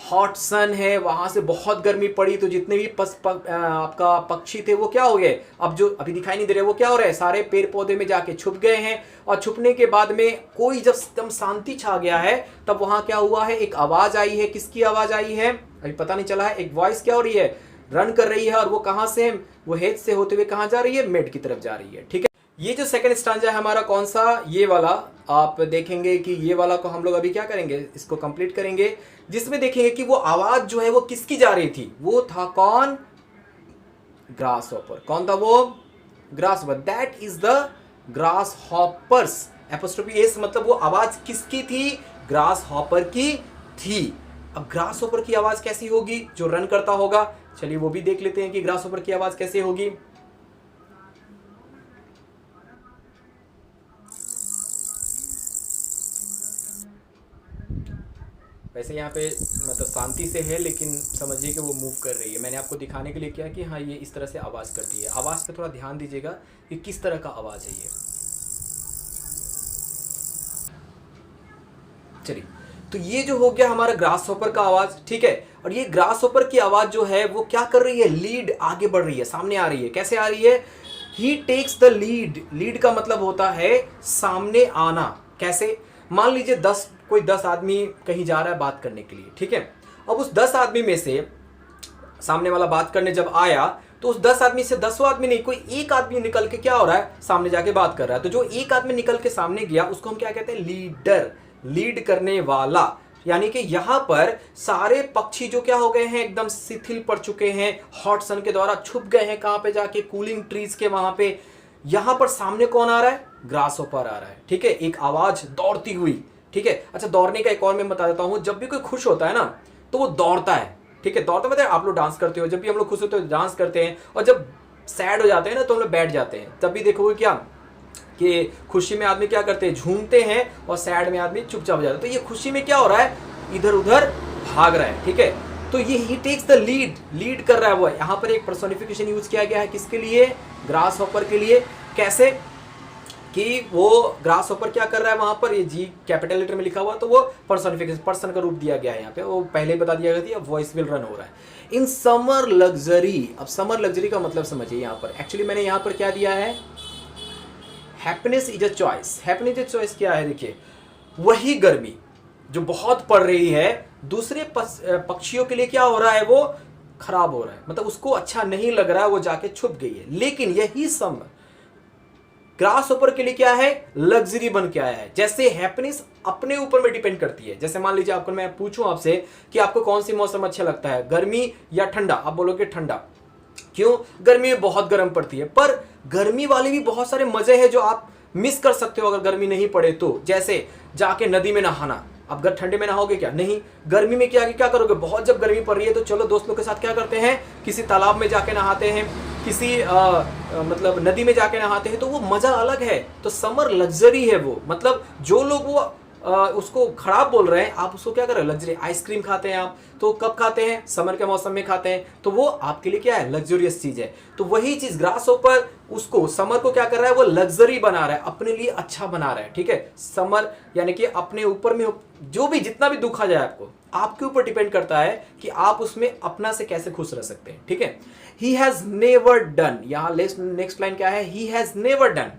हॉट सन है, वहां से बहुत गर्मी पड़ी तो जितने भी आपका पक्षी थे वो क्या हो गए, अब जो अभी दिखाई नहीं दे रहे वो क्या हो रहे हैं, सारे पेड़ पौधे में जाके छुप गए हैं। और छुपने के बाद में कोई जब एकदम शांति छा गया है तब वहां क्या हुआ है, एक आवाज आई है। किसकी आवाज आई है अभी पता नहीं चला है। एक वॉइस क्या हो रही है, रन कर रही है, और वो कहां से, वो हेज से होते हुए कहां जा रही है, मेड की तरफ जा रही है। ठीक है, ये जो सेकंड स्टांजा है हमारा कौन सा, ये वाला, आप देखेंगे कि ये वाला को हम लोग अभी क्या करेंगे, इसको कंप्लीट करेंगे, जिसमें देखेंगे कि वो आवाज जो है वो किसकी जा रही थी, वो था कौन, ग्रास हॉपर। कौन था वो, grass hopper. That is the grass hoppers, apostrophe S, मतलब वो आवाज किसकी थी, ग्रास हॉपर की थी। अब ग्रास हॉपर की आवाज कैसी होगी, जो रन करता होगा, चलिए वो भी देख लेते हैं कि ग्रास हॉपर की आवाज कैसे होगी। वैसे यहाँ पे मतलब शांति से है, लेकिन समझिए कि वो मूव कर रही है। मैंने आपको दिखाने के लिए किया कि हाँ ये इस तरह से आवाज़ करती है। आवाज़ पे थोड़ा ध्यान दीजिएगा कि किस तरह का आवाज़ है ये। चलिए, तो ये जो हो गया हमारा ग्रास हॉपर का आवाज़, ठीक है। और ये ग्रास हॉपर की आवाज़ जो है वो क्या कर रही है, लीड, आगे बढ़ रही है, सामने आ रही है। कैसे आ रही है, ही टेक्स द लीड। लीड का मतलब होता है सामने आना। कैसे, मान लीजिए कोई 10 आदमी कहीं जा रहा है बात करने के लिए, ठीक है। अब उस 10 आदमी में से सामने वाला बात करने जब आया तो उस 10 आदमी से 10 आदमी नहीं, कोई एक आदमी निकल के क्या हो रहा है, सामने जाके बात कर रहा है। तो जो एक आदमी निकल के सामने गया उसको हम क्या कहते हैं, लीडर, लीड करने वाला। यानी कि यहां पर सारे पक्षी जो क्या हो गए हैं, एकदम शिथिल पड़ चुके हैं, हॉट सन के द्वारा छुप गए हैं, कहां पे जाके, कूलिंग ट्रीज के वहां पे। यहां पर सामने कौन आ रहा है, ग्रास हॉपर आ रहा है, ठीक है। एक आवाज दौड़ती हुई, ठीक है। अच्छा, दौड़ने का एक और मैं बता देता हूं, जब भी कोई खुश होता है ना तो वो दौड़ता है, ठीक है। दौड़ता मतलब आप लोग डांस करते हो, जब भी हम लोग खुश होते हो डांस करते हैं, और जब सैड हो जाते हैं ना तो हम लोग बैठ जाते हैं। तब भी देखोगे क्या कि खुशी में आदमी क्या करते हैं, झूमते हैं, और सैड में आदमी चुपचाप हो जाता है। तो ये खुशी में क्या हो रहा है, इधर उधर भाग रहा है, ठीक है। तो ये ही टेक्स द लीड, लीड कर रहा है वो। यहाँ पर एक पर्सोनिफिकेशन यूज किया गया है, किसके लिए, ग्रास हॉपर के लिए। कैसे कि वो ग्रास हॉपर क्या कर रहा है वहां पर, ये जी कैपिटल लेटर में लिखा हुआ, तो वो पर्सोनिफिकेशन, पर्सन का रूप दिया गया है यहाँ पे, वो पहले बता दिया गया था। वॉइस विल रन हो रहा है इन समर लग्जरी। अब समर लग्जरी का मतलब समझिए, यहाँ पर एक्चुअली मैंने यहाँ पर क्या दिया है, happiness is a choice. Happiness is a choice क्या है, देखिए, वही गर्मी जो बहुत पड़ रही है दूसरे पक्षियों के लिए क्या हो रहा है, वो खराब हो रहा है, मतलब उसको अच्छा नहीं लग रहा है, वो जाके छुप गई है। लेकिन यही समर ग्रास ऊपर के लिए क्या है, लग्जरी बन के आया है। जैसे हैप्पीनेस अपने ऊपर में डिपेंड करती है। जैसे मान लीजिए आपको मैं पूछूं आपसे कि आपको कौन सी मौसम अच्छा लगता है, गर्मी या ठंडा, आप बोलोगे ठंडा। क्यों, गर्मी में बहुत गर्म पड़ती है, पर गर्मी वाले भी बहुत सारे मजे हैं जो आप मिस कर सकते हो अगर गर्मी नहीं पड़े तो। जैसे जाके नदी में नहाना, अब ठंडे में नहाओगे क्या, नहीं। गर्मी में क्या करोगे, बहुत जब गर्मी पड़ रही है तो चलो दोस्त लोग के साथ क्या करते हैं, किसी तालाब में जाके नहाते हैं, किसी मतलब नदी में जाके नहाते हैं, तो वो मजा अलग है। तो समर लग्जरी है वो, मतलब जो लोग वो उसको खराब बोल रहे हैं, आप उसको क्या कर रहे हैं, लग्जरी। आइसक्रीम खाते हैं आप, तो कब खाते हैं, समर के मौसम में खाते हैं, तो वो आपके लिए क्या है, लग्जरियस चीज है। तो वही चीज ग्रास ऊपर उसको, समर को क्या कर रहा है, वो लग्जरी बना रहा है, अपने लिए अच्छा बना रहा है, ठीक है। समर यानी कि अपने ऊपर में जो भी जितना भी दुख आ जाए आपको, आपके ऊपर डिपेंड करता है कि आप उसमें अपना से कैसे खुश रह सकते हैं, ठीक है। ही हैज नेवर डन, यहां नेक्स्ट लाइन क्या है, ही हैज नेवर डन।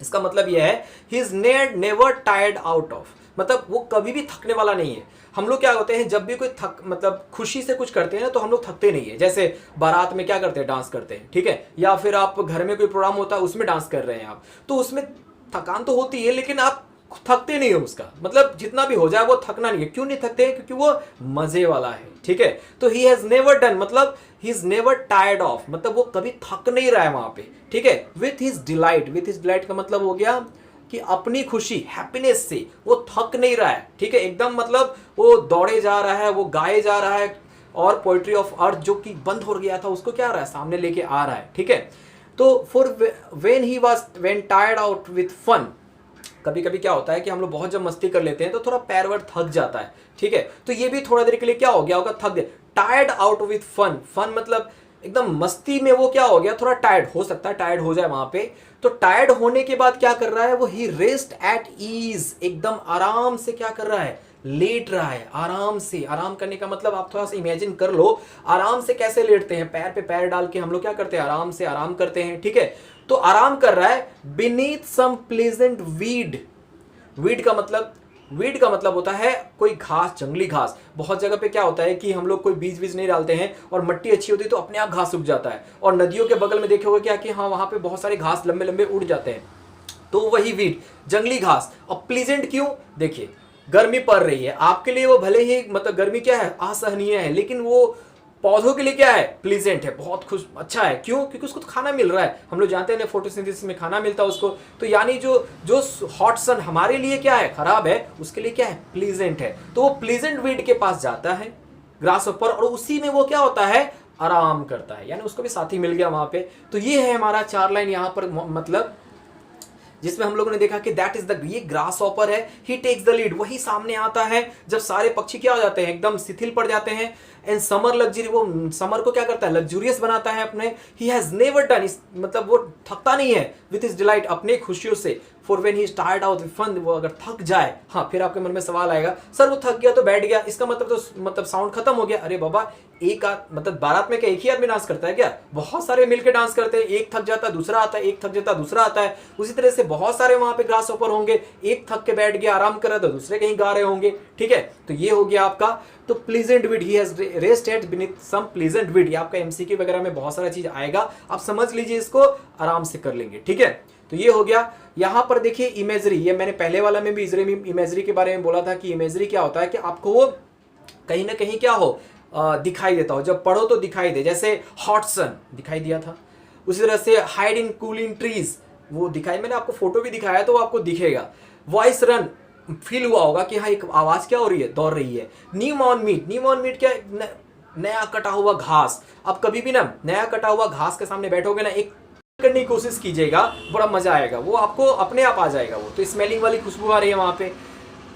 इसका मतलब यह है he is never tired out of, मतलब वो कभी भी थकने वाला नहीं है। हम लोग क्या होते हैं, जब भी कोई मतलब खुशी से कुछ करते हैं ना तो हम लोग थकते नहीं है। जैसे बारात में क्या करते हैं, डांस करते हैं, ठीक है। या फिर आप घर में कोई प्रोग्राम होता है उसमें डांस कर रहे हैं आप, तो उसमें थकान तो होती है लेकिन आप थकते नहीं हो उसका, मतलब जितना भी हो जाए वो थकना नहीं है। क्यों नहीं थकते हैं, क्योंकि वो मजे वाला है, ठीक है। तो ही हैज नेवर डन मतलब he is never tired of, मतलब वो कभी थक नहीं रहा है वहां पे, ठीक है। With his delight, with his delight का मतलब हो गया कि अपनी खुशी, हैप्पीनेस से वो थक नहीं रहा है, ठीक है। एकदम मतलब वो दौड़े जा रहा है, वो गाए जा रहा है, और पोएट्री ऑफ अर्थ जो कि बंद हो गया था उसको क्या आ रहा है, सामने लेके आ रहा है, ठीक है। तो for when tired out with fun, कभी कभी क्या होता है कि हम लोग बहुत जब मस्ती कर लेते हैं तो थोड़ा पैर वैर थक जाता है, ठीक है। तो ये भी थोड़ा देर के लिए क्या हो गया होगा, थक गया। Tired out with fun, fun मतलब एकदम मस्ती में वो क्या हो गया, थोड़ा टायर्ड, हो सकता है टायर्ड हो जाए वहां पे। तो टायर्ड होने के बाद क्या कर रहा है वो, ही रेस्ट एट ईज, एकदम आराम से क्या कर रहा है, लेट रहा है आराम से। आराम करने का मतलब आप थोड़ा सा इमेजिन कर लो, आराम से कैसे लेटते हैं, पैर पे पैर डाल के हम लोग क्या करते हैं, आराम से आराम करते हैं, ठीक है। तो आराम कर रहा है बीनीथ सम प्लेजेंट वीड। वीड का मतलब, वीड का मतलब होता है कोई घास, जंगली घास। बहुत जगह पे क्या होता है कि हम लोग कोई बीज बीज नहीं डालते हैं और मिट्टी अच्छी होती है तो अपने आप घास उग जाता है, और नदियों के बगल में देखे होगे क्या कि हाँ वहां पे बहुत सारे घास लंबे लंबे उड़ जाते हैं, तो वही वीड, जंगली घास। और प्लीजेंट क्यों, देखिए गर्मी पड़ रही है आपके लिए, वो भले ही मतलब गर्मी क्या है, असहनीय है, लेकिन वो पौधों के लिए क्या है, प्लीजेंट है, बहुत खुश, अच्छा है। क्यों, क्योंकि उसको तो खाना मिल रहा है। हम लोग जानते हैं फोटोसिंथेसिस में खाना मिलता है उसको, तो यानी जो जो हॉट सन हमारे लिए क्या है, खराब है, उसके लिए क्या है, प्लीजेंट है। तो वो प्लीजेंट वीड के पास जाता है ग्रास ऊपर, और उसी में वो क्या होता है, आराम करता है, यानी उसको भी साथी मिल गया वहां पे। तो ये है हमारा 4 लाइन यहां पर, मतलब जिसमें हम लोगों ने देखा कि दैट इज द, ये ग्रास हॉपर है, ही टेक्स द लीड, वही सामने आता है जब सारे पक्षी क्या हो जाते हैं, एकदम शिथिल पड़ जाते हैं। एंड समर लग्जरी, वो समर को क्या करता है, लग्जूरियस बनाता है अपने। ही हैज नेवर डन, मतलब वो थकता नहीं है, विथ हिज डिलाइट, अपने खुशियों से। For when he tired out fun, वो अगर थक जाए, हाँ फिर आपके मन में सवाल आएगा, सर वो थक गया तो बैठ गया, इसका मतलब तो मतलब साउंड खत्म हो गया। अरे बाबा, एक मतलब बारात में क्या एक ही आदमी डांस करता है क्या, बहुत सारे मिलकर डांस करते हैं, एक थक जाता है दूसरा आता है, एक थक जाता है दूसरा आता है। उसी तरह से बहुत सारे वहां पे ग्रास ऊपर होंगे, एक थक के बैठ गया आराम कर रहा था, दूसरे कहीं गा रहे होंगे, ठीक है। तो ये हो गया आपका, तो pleasant weed, he has rested beneath some pleasant weed. ये आपका एमसीक्यू वगैरह में बहुत सारा चीज आएगा, आप समझ लीजिए, इसको आराम से कर लेंगे, ठीक है। तो ये हो गया। यहां पर देखिए इमेजरी, ये मैंने पहले वाला में भी इमेजरी के बारे में बोला था कि इमेजरी क्या होता है कि आपको वो कहीं ना कहीं क्या हो, दिखाई देता हो, जब पढ़ो तो दिखाई दे। जैसे हॉट सन दिखाई दिया था, उसी तरह से हाइड इन कूलिंग ट्रीज, वो दिखाई, मैंने आपको फोटो भी दिखाया तो वो आपको दिखेगा। वॉइस रन, फील हुआ होगा कि हाँ एक आवाज क्या हो रही है, दौड़ रही है। नीम ऑन मीट, नीम ऑन मीट क्या, नया कटा हुआ घास। अब कभी भी ना नया कटा हुआ घास के सामने बैठोगे ना, एक करने की कोशिश कीजिएगा, बड़ा मजा आएगा, वो आपको अपने आप आ जाएगा। वो तो स्मेलिंग वाली खुशबू आ रही है वहां पे।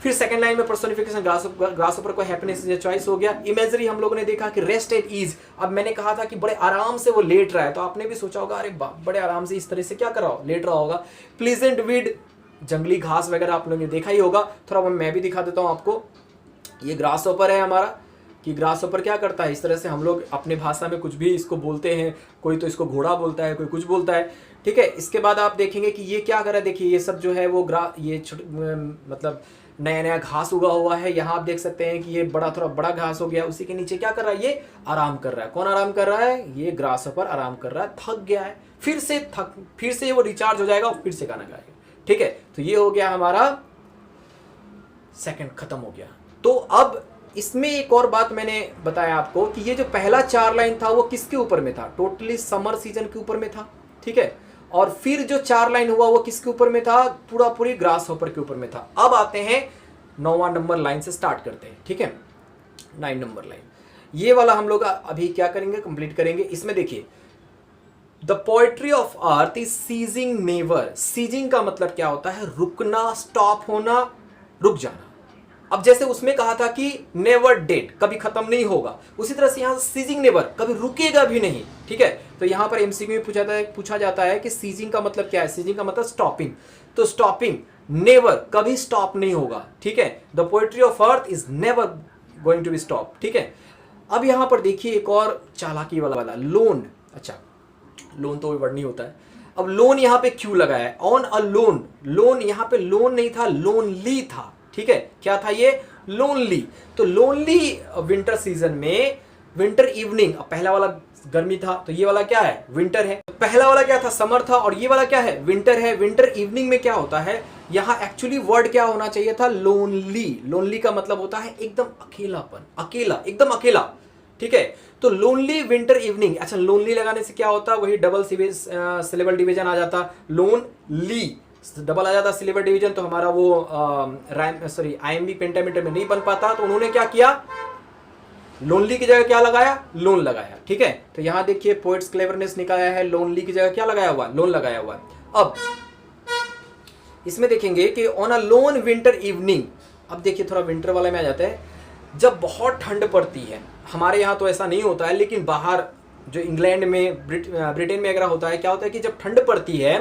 फिर सेकंड लाइन में पर्सोनिफिकेशन, ग्रास ऊपर को हैप्पीनेस चॉइस हो गया। इमेजरी हम लोगों ने देखा कि रेस्ट एट ईज, अब मैंने कहा था कि बड़े आराम से वो लेट रहा है, तो आपने भी सोचा होगा अरे बड़े आराम से इस तरह से क्या कर रहा हो, लेट रहा होगा। प्लीजेंट वीड, जंगली घास वगैरह आप लोगों ने देखा ही होगा। थोड़ा मैं भी दिखा देता हूं आपको, ये ग्रास ऊपर है हमारा, कि ग्रास ऊपर क्या करता है, इस तरह से हम लोग अपने भाषा में कुछ भी इसको बोलते हैं, कोई तो इसको घोड़ा बोलता है, कोई कुछ बोलता है, ठीक है। इसके बाद आप देखेंगे कि ये क्या कर रहा है, देखिए ये सब जो है वो ये मतलब नया नया घास उगा हुआ है। यहाँ आप देख सकते हैं कि ये थोड़ा बड़ा घास हो गया, उसी के नीचे क्या कर रहा है, ये आराम कर रहा है। कौन आराम कर रहा है, ये ग्रास ऊपर आराम कर रहा है, थक गया है, फिर से वो रिचार्ज हो जाएगा और फिर से गाना गाएगा, ठीक है। तो ये हो गया हमारा सेकंड, खत्म हो गया। तो अब इसमें एक और बात मैंने बताया आपको कि ये जो पहला 4 लाइन था वो किसके ऊपर में था, टोटली समर सीजन के ऊपर में था, ठीक है। और फिर जो 4 लाइन हुआ वो किसके ऊपर में था, पूरी ग्रास हॉपर के ऊपर में था। अब आते हैं 9वां नंबर लाइन से स्टार्ट करते हैं, ठीक है। 9 नंबर लाइन, ये वाला हम लोग अभी क्या करेंगे, कंप्लीट करेंगे। इसमें देखिए, the poetry of earth is ceasing never. Ceasing का मतलब क्या होता है, रुकना, स्टॉप होना, रुक जाना। अब जैसे उसमें कहा था कि नेवर डेड, कभी खत्म नहीं होगा, उसी तरह से यहां सीजिंग नेवर, कभी रुकेगा भी नहीं, ठीक है। तो यहां पर एमसीक्यू में पूछा जाता है कि सीजिंग का मतलब क्या है। सीजिंग का मतलब स्टॉपिंग, तो स्टॉपिंग, नेवर, कभी स्टॉप नहीं होगा, ठीक है। The poetry of earth is never going to be stop, ठीक है। अब यहां पर देखिए एक और चालाकी वाला लोन। अच्छा, लोन तो वर्ड नहीं होता है। अब लोन यहां पे क्यों लगाया है, ऑन अ लोन, लोन यहां पे लोन नहीं था, लोनली था, ठीक है। क्या था ये, लोनली। तो लोनली विंटर सीजन में, विंटर इवनिंग, पहला वाला गर्मी था तो ये वाला क्या है, विंटर है। पहला वाला क्या था, समर था, और ये वाला क्या है, विंटर है। विंटर इवनिंग में क्या होता है, यहां एक्चुअली वर्ड क्या होना चाहिए था, लोनली। लोनली का मतलब होता है एकदम अकेलापन, अकेला, एकदम अकेला, ठीक है। तो लोनली विंटर इवनिंग। अच्छा, लोनली लगाने से क्या होता, वही डबल सिलेबल डिवीजन आ जाता, लोन ली डबल आ जाता सिलेबल डिवीजन, तो हमारा वो आईएमबी पेंटामीटर में नहीं बन पाता। तो उन्होंने क्या किया, लोनली की जगह क्या लगाया, लोन लगाया, ठीक है। तो यहां देखिए पोएट्स क्लेवरनेस निकाला है, लोनली की जगह क्या लगाया हुआ, लोन लगाया हुआ। अब इसमें देखेंगे कि on a lone winter evening. अब देखिए थोड़ा विंटर वाले में आ जाते हैं, जब बहुत ठंड पड़ती है। हमारे यहाँ तो ऐसा नहीं होता है, लेकिन बाहर जो इंग्लैंड में ब्रिटेन में अगर होता है, क्या होता है कि जब ठंड पड़ती है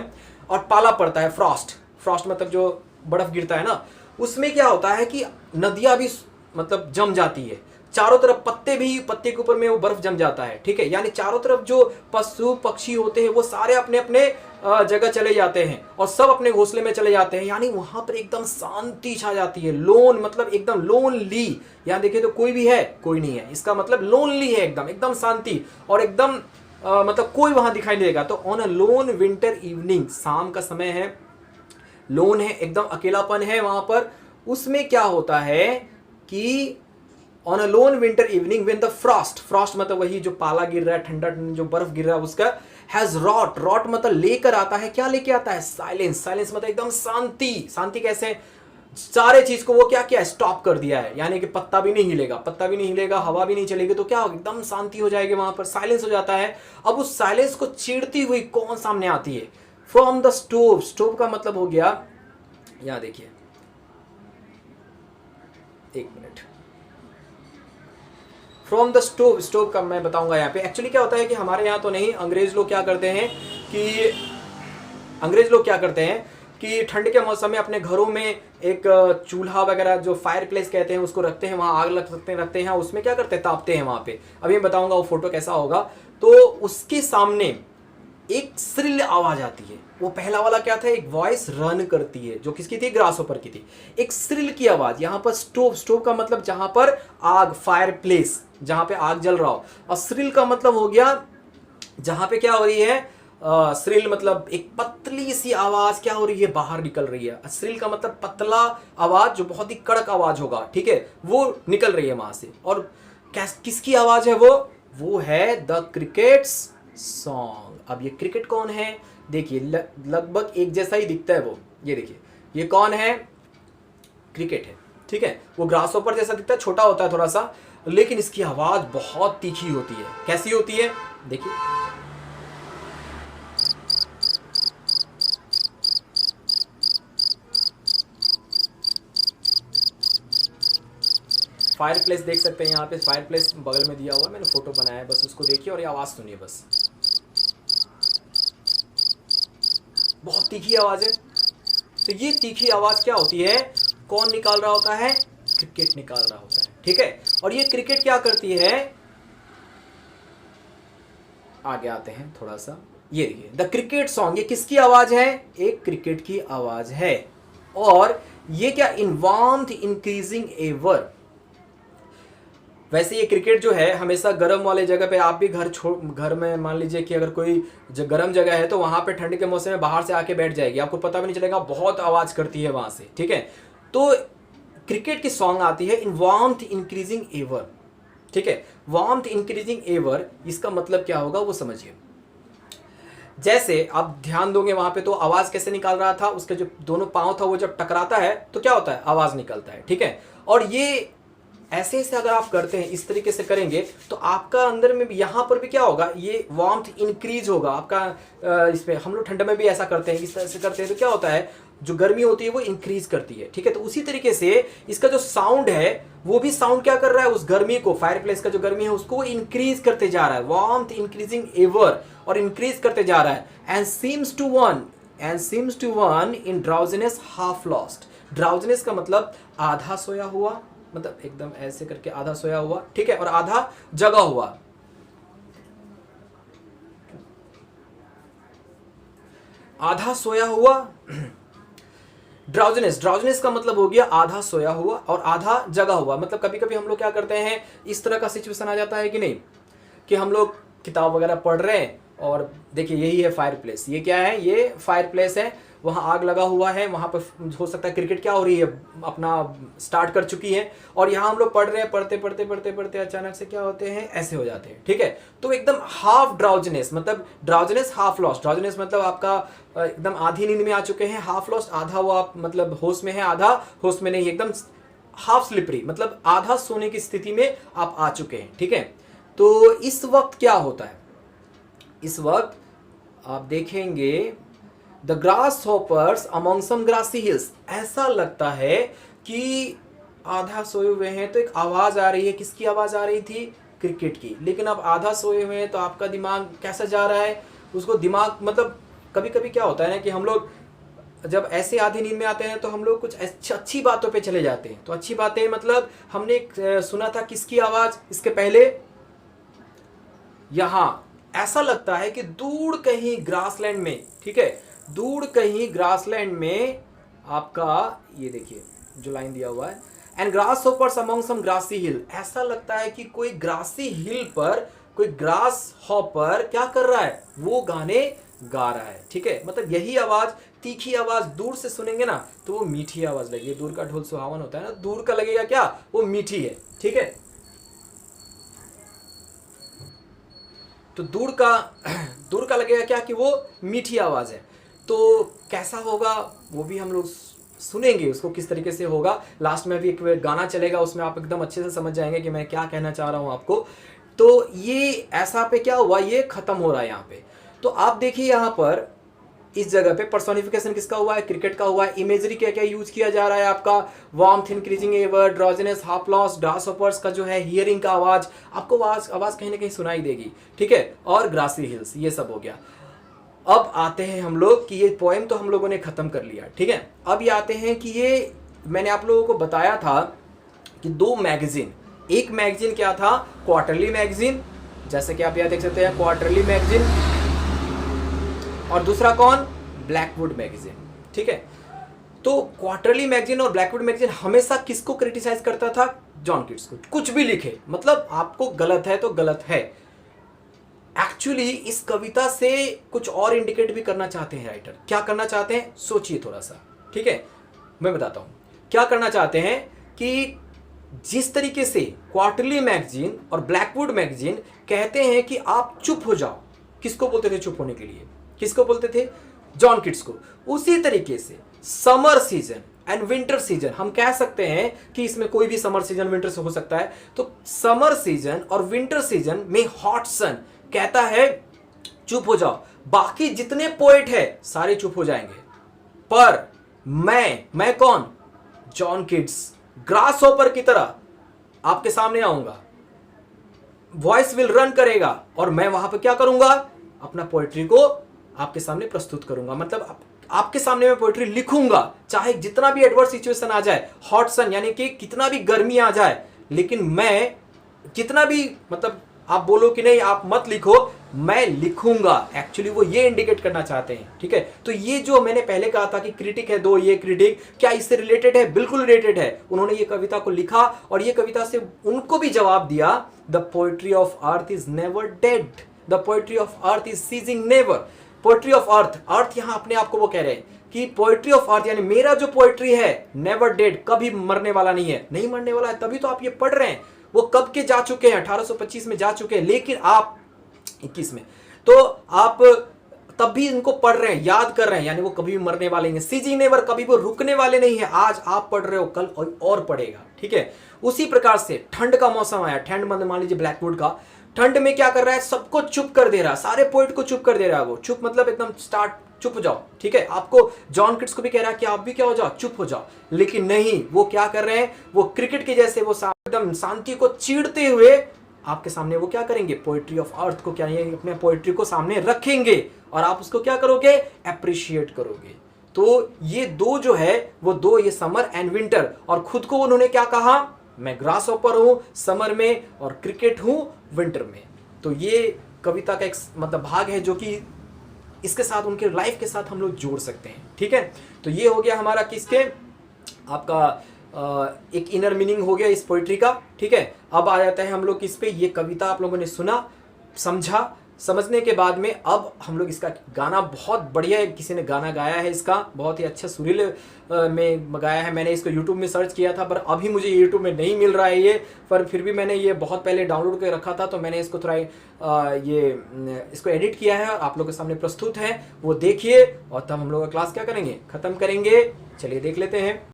और पाला पड़ता है, फ्रॉस्ट, फ्रॉस्ट मतलब जो बर्फ गिरता है ना, उसमें क्या होता है कि नदियां भी मतलब जम जाती है, चारों तरफ पत्ते भी, पत्ते के ऊपर में वो बर्फ जम जाता है, ठीक है। यानी चारों तरफ जो पशु पक्षी होते हैं वो सारे अपने अपने जगह चले जाते हैं और सब अपने घोंसले में चले जाते हैं। यानी वहां पर एकदम शांति छा जाती है। लोन मतलब एकदम लोनली, यहाँ देखिए तो कोई भी है, कोई नहीं है, इसका मतलब लोनली है, एकदम एकदम शांति, और एकदम मतलब कोई वहां दिखाई नहीं देगा। तो on a lone winter evening, शाम का समय है, लोन है, एकदम अकेलापन है वहां पर। उसमें क्या होता है कि on a lone winter evening when the Frost, Frost मतलब वही जो पाला गिर रहा है, ठंडा जो बर्फ गिर रहा है उसका, हैज रॉट, रॉट मतलब लेकर आता है, क्या लेके आता है, साइलेंस, साइलेंस मतलब एकदम शांति। शांति कैसे, सारे चीज को वो क्या किया, स्टॉप कर दिया है, यानी कि पत्ता भी नहीं हिलेगा, पत्ता भी नहीं हिलेगा, हवा भी नहीं चलेगी, तो क्या होगा, एकदम शांति हो जाएगी, वहां पर साइलेंस हो जाता है। अब उस साइलेंस को चीरती हुई कौन सामने आती है, फ्रॉम द स्टोव, स्टोव का मतलब हो गया, यहां देखिए, एक minute, from the stove, stove का मैं बताऊंगा यहाँ पे। एक्चुअली क्या होता है कि हमारे यहाँ तो नहीं, अंग्रेज लोग क्या करते हैं कि, अंग्रेज लोग क्या करते हैं कि ठंड के मौसम में अपने घरों में एक चूल्हा वगैरह जो फायर प्लेस कहते हैं उसको रखते हैं, वहां आग रखते हैं, उसमें क्या करते हैं, तापते हैं वहां पे। अभी मैं बताऊंगा वो फोटो कैसा होगा। तो उसके सामने एक श्रिल आवाज आती है, वो पहला वाला क्या था, एक वॉइस रन करती है, जो किसकी थी, ग्रासहोपर की थी, एक श्रिल की आवाज। यहाँ पर स्टोव, स्टोव का मतलब जहां पर आग, फायर प्लेस, जहां पे आग जल रहा हो, और श्रिल का मतलब हो गया जहां पे क्या हो रही है, श्रिल मतलब एक पतली सी आवाज क्या हो रही है, बाहर निकल रही है। श्रिल का मतलब पतला आवाज, जो बहुत ही कड़क आवाज होगा, ठीक है, वो निकल रही है वहां से। और किसकी आवाज है वो है द क्रिकेट्स सॉन्ग। अब ये क्रिकेट कौन है, देखिए लगभग एक जैसा ही दिखता है वो, ये देखिए, ये कौन है, क्रिकेट है, ठीक है। वो ग्रासहोपर जैसा दिखता है, छोटा होता है थोड़ा सा, लेकिन इसकी आवाज बहुत तीखी होती है। कैसी होती है, देखिए, फायर प्लेस देख सकते हैं, यहाँ पे फायर प्लेस बगल में दिया हुआ है, मैंने फोटो बनाया है, बस उसको देखिए और ये आवाज सुनिए, बस बहुत तीखी आवाज है। तो ये तीखी आवाज क्या होती है, कौन निकाल रहा होता है, क्रिकेट निकाल रहा होता है, ठीक है। और ये क्रिकेट क्या करती है, आगे आते हैं थोड़ा सा, ये देखिए द क्रिकेट सॉन्ग, ये किसकी आवाज है, एक क्रिकेट की आवाज है। और ये क्या, इन वार्मथ इंक्रीजिंग एवर, वैसे ये क्रिकेट जो है हमेशा गर्म वाले जगह पे, आप भी घर में मान लीजिए कि अगर कोई गर्म जगह है तो वहां पे ठंड के मौसम में बाहर से आके बैठ जाएगी, आपको पता भी नहीं चलेगा, बहुत आवाज करती है वहां से, ठीक है। तो क्रिकेट की सॉन्ग आती है इन वार्मथ इंक्रीजिंग एवर, ठीक है। वार्मथ इंक्रीजिंग एवर, इसका मतलब क्या होगा वो समझिए। जैसे आप ध्यान दोगे वहां पे, तो आवाज कैसे निकाल रहा था, उसके जो दोनों पांव था वो जब टकराता है तो क्या होता है, आवाज निकलता है, ठीक है। और ये ऐसे ऐसे अगर आप करते हैं, इस तरीके से करेंगे तो आपका अंदर में भी, यहाँ पर भी क्या होगा, ये वार्मथ इंक्रीज होगा आपका। इसमें हम लोग ठंड में भी ऐसा करते हैं, इस तरह से करते हैं, तो क्या होता है, जो गर्मी होती है वो इंक्रीज करती है, ठीक है। तो उसी तरीके से इसका जो साउंड है वो भी साउंड क्या कर रहा है, उस गर्मी को, फायर प्लेस का जो गर्मी है उसको इंक्रीज करते जा रहा है, वार्मथ इंक्रीजिंग एवर, और इंक्रीज करते जा रहा है। And seems to one in drowsiness half lost, drowsiness का मतलब आधा सोया हुआ, मतलब एकदम ऐसे करके आधा सोया हुआ, ठीक है, और आधा जगा हुआ, आधा सोया हुआ। ड्राउजीनेस, ड्राउजीनेस का मतलब हो गया आधा सोया हुआ और आधा जगा हुआ। मतलब कभी कभी हम लोग क्या करते हैं, इस तरह का सिचुएशन आ जाता है कि नहीं, कि हम लोग किताब वगैरह पढ़ रहे हैं और देखिए यही है फायर प्लेस, ये क्या है, ये फायर प्लेस है, वहाँ आग लगा हुआ है, वहाँ पर हो सकता है क्रिकेट क्या हो रही है, अपना स्टार्ट कर चुकी है, और यहाँ हम लोग पढ़ रहे हैं, पढ़ते पढ़ते पढ़ते पढ़ते अचानक से क्या होते हैं, ऐसे हो जाते हैं, ठीक है। तो एकदम हाफ ड्राउजीनेस, मतलब ड्राउजीनेस हाफ लॉस्ट, ड्राउजीनेस मतलब आपका एकदम आधी नींद में आ चुके हैं, हाफ लॉस्ट आधा वो आप मतलब होश में है, आधा होश में नहीं, एकदम हाफ स्लिपरी, मतलब आधा सोने की स्थिति में आप आ चुके हैं, ठीक है। तो इस वक्त क्या होता है, इस वक्त आप देखेंगे the grasshoppers among some grassy hills, ऐसा लगता है कि आधा सोए हुए हैं, तो एक आवाज आ रही है, किसकी आवाज आ रही थी, क्रिकेट की, लेकिन आप आधा सोए हुए हैं तो आपका दिमाग कैसा जा रहा है, उसको दिमाग मतलब कभी कभी क्या होता है ना कि हम लोग जब ऐसे आधी नींद में आते हैं तो हम लोग कुछ अच्छी बातों पे चले जाते हैं। तो अच्छी बातें मतलब हमने सुना था किसकी आवाज इसके पहले, यहां ऐसा लगता है कि दूर कहीं ग्रासलैंड में, ठीक है, दूर कहीं ग्रासलैंड में आपका ये देखिए जो लाइन दिया हुआ है, and grasshoppers among some grassy hill, ऐसा लगता है कि कोई ग्रासी हिल पर कोई ग्रास हॉपर क्या कर रहा है, वो गाने गा रहा है। ठीक है, मतलब यही आवाज, तीखी आवाज दूर से सुनेंगे ना तो वो मीठी आवाज लगेगी। दूर का ढोल सुहावन होता है ना, दूर का लगेगा क्या, वो मीठी है। ठीक है, तो दूर का लगेगा क्या कि वो मीठी आवाज है। तो कैसा होगा वो भी हम लोग सुनेंगे, उसको किस तरीके से होगा। लास्ट में भी एक गाना चलेगा, उसमें आप एकदम अच्छे से समझ जाएंगे कि मैं क्या कहना चाह रहा हूं आपको। तो ये ऐसा पे क्या हुआ, ये खत्म हो रहा है यहाँ पे। तो आप देखिए यहाँ पर इस जगह पे पर्सोनिफिकेशन किसका हुआ है, क्रिकेट का हुआ है। इमेजरी क्या क्या यूज किया जा रहा है आपका, warmth increasing ever, drowsiness, half lost, grasshoppers का जो है हियरिंग का आवाज, आपको आवाज कहीं ना कहीं सुनाई देगी। ठीक है, और ग्रासी हिल्स, ये सब हो गया। अब आते हैं हम लोग कि ये पोएम तो हम लोगों ने खत्म कर लिया। ठीक है, अब ये आते हैं कि ये मैंने आप लोगों को बताया था कि दो मैगजीन, एक मैगजीन क्या था, क्वार्टरली मैगजीन, जैसे कि आप यहां देख सकते हैं क्वार्टरली मैगजीन, और दूसरा कौन, ब्लैकवुड मैगजीन। ठीक है, तो क्वार्टरली मैगजीन और ब्लैकवुड मैगजीन हमेशा किसको क्रिटिसाइज करता था, जॉन किट्स को। कुछ भी लिखे मतलब आपको गलत है तो गलत है। एक्चुअली इस कविता से कुछ और इंडिकेट भी करना चाहते हैं राइटर। क्या करना चाहते हैं, सोचिए थोड़ा सा। ठीक है, मैं बताता हूं क्या करना चाहते हैं कि जिस तरीके से क्वार्टरली मैगजीन और ब्लैकवुड मैगजीन कहते हैं कि आप चुप हो जाओ, किसको बोलते थे चुप होने के लिए, किसको बोलते थे, जॉन किट्स को। उसी तरीके से summer season and winter season, हम कह सकते हैं कि इसमें कोई भी समर सीजन विंटर से हो सकता है। तो समर सीजन और विंटर सीजन में हॉट सन कहता है चुप हो जाओ, बाकी जितने पोएट है सारे चुप हो जाएंगे, पर मैं कौन, जॉन किट्स, ग्रास हॉपर की तरह आपके सामने आऊंगा, वॉइस विल रन करेगा, और मैं वहां पे क्या करूंगा, अपना पोएट्री को आपके सामने प्रस्तुत करूंगा। मतलब आपके सामने मैं पोएट्री लिखूंगा, चाहे जितना भी एडवर्स सिचुएशन आ जाए, हॉट सन यानी कि कितना भी गर्मी आ जाए, लेकिन मैं कितना भी मतलब आप बोलो कि नहीं आप मत लिखो, मैं लिखूंगा। एक्चुअली वो ये इंडिकेट करना चाहते हैं। ठीक है, तो ये जो मैंने पहले कहा था कि क्रिटिक है दो, ये क्रिटिक क्या इससे रिलेटेड है, बिल्कुल रिलेटेड है। उन्होंने ये कविता को लिखा और ये कविता से उनको भी जवाब दिया, the poetry of earth is never dead, the poetry of earth is ceasing never. Poetry of earth, earth यहां अपने आप को वो कह रहे हैं कि पोएट्री ऑफ अर्थ यानी मेरा जो पोएट्री है नेवर डेड, कभी मरने वाला नहीं है, नहीं मरने वाला है। तभी तो आप ये पढ़ रहे हैं, वो कब के जा चुके हैं, 1825 में जा चुके हैं, लेकिन आप 21 में, तो आप तब भी इनको पढ़ रहे हैं, याद कर रहे हैं, यानी वो कभी भी मरने वाले नहीं है। सीजिंग नेवर, कभी वो रुकने वाले नहीं है। आज आप पढ़ रहे हो, कल और पढ़ेगा। ठीक है, उसी प्रकार से ठंड का मौसम आया, ठंड मान लीजिए ब्लैकवुड का, ठंड में क्या कर रहा है, सबको चुप कर दे रहा है, सारे पोएट को चुप कर दे रहा है। वो चुप मतलब एकदम स्टार्ट, चुप हो जाओ। ठीक है, आपको जॉन किट्स को भी कह रहा है कि आप भी क्या हो जाओ, चुप हो जाओ, लेकिन नहीं, वो क्या कर रहे हैं, वो क्रिकेट के जैसे वो एकदम शांति को चीरते हुए आपके सामने वो क्या करेंगे, पोएट्री ऑफ अर्थ को क्या अपने पोएट्री को सामने रखेंगे और आप उसको क्या करोगे, अप्रिशिएट करोगे। तो ये दो जो है वो दो, ये समर एंड विंटर, और खुद को उन्होंने क्या कहा, मैं ग्रास हॉपर हूं समर में और क्रिकेट हूं विंटर में। तो ये कविता का एक मतलब भाग है जो कि इसके साथ उनके लाइफ के साथ हम लोग जोड़ सकते हैं। ठीक है, तो ये हो गया हमारा किसके, आपका एक इनर मीनिंग हो गया इस पोइट्री का। ठीक है, अब आ जाता है हम लोग इस पे, ये कविता आप लोगों ने सुना, समझा, समझने के बाद में अब हम लोग इसका गाना, बहुत बढ़िया है, किसी ने गाना गाया है इसका, बहुत ही अच्छा सुरील में गाया है। मैंने इसको YouTube में सर्च किया था, पर अभी मुझे YouTube में नहीं मिल रहा है ये, पर फिर भी मैंने ये बहुत पहले डाउनलोड कर रखा था, तो मैंने इसको थोड़ा इसको एडिट किया है और आप लोगों के सामने प्रस्तुत है, वो देखिए और तब हम लोग का क्लास क्या करेंगे, खत्म करेंगे। चलिए देख लेते हैं।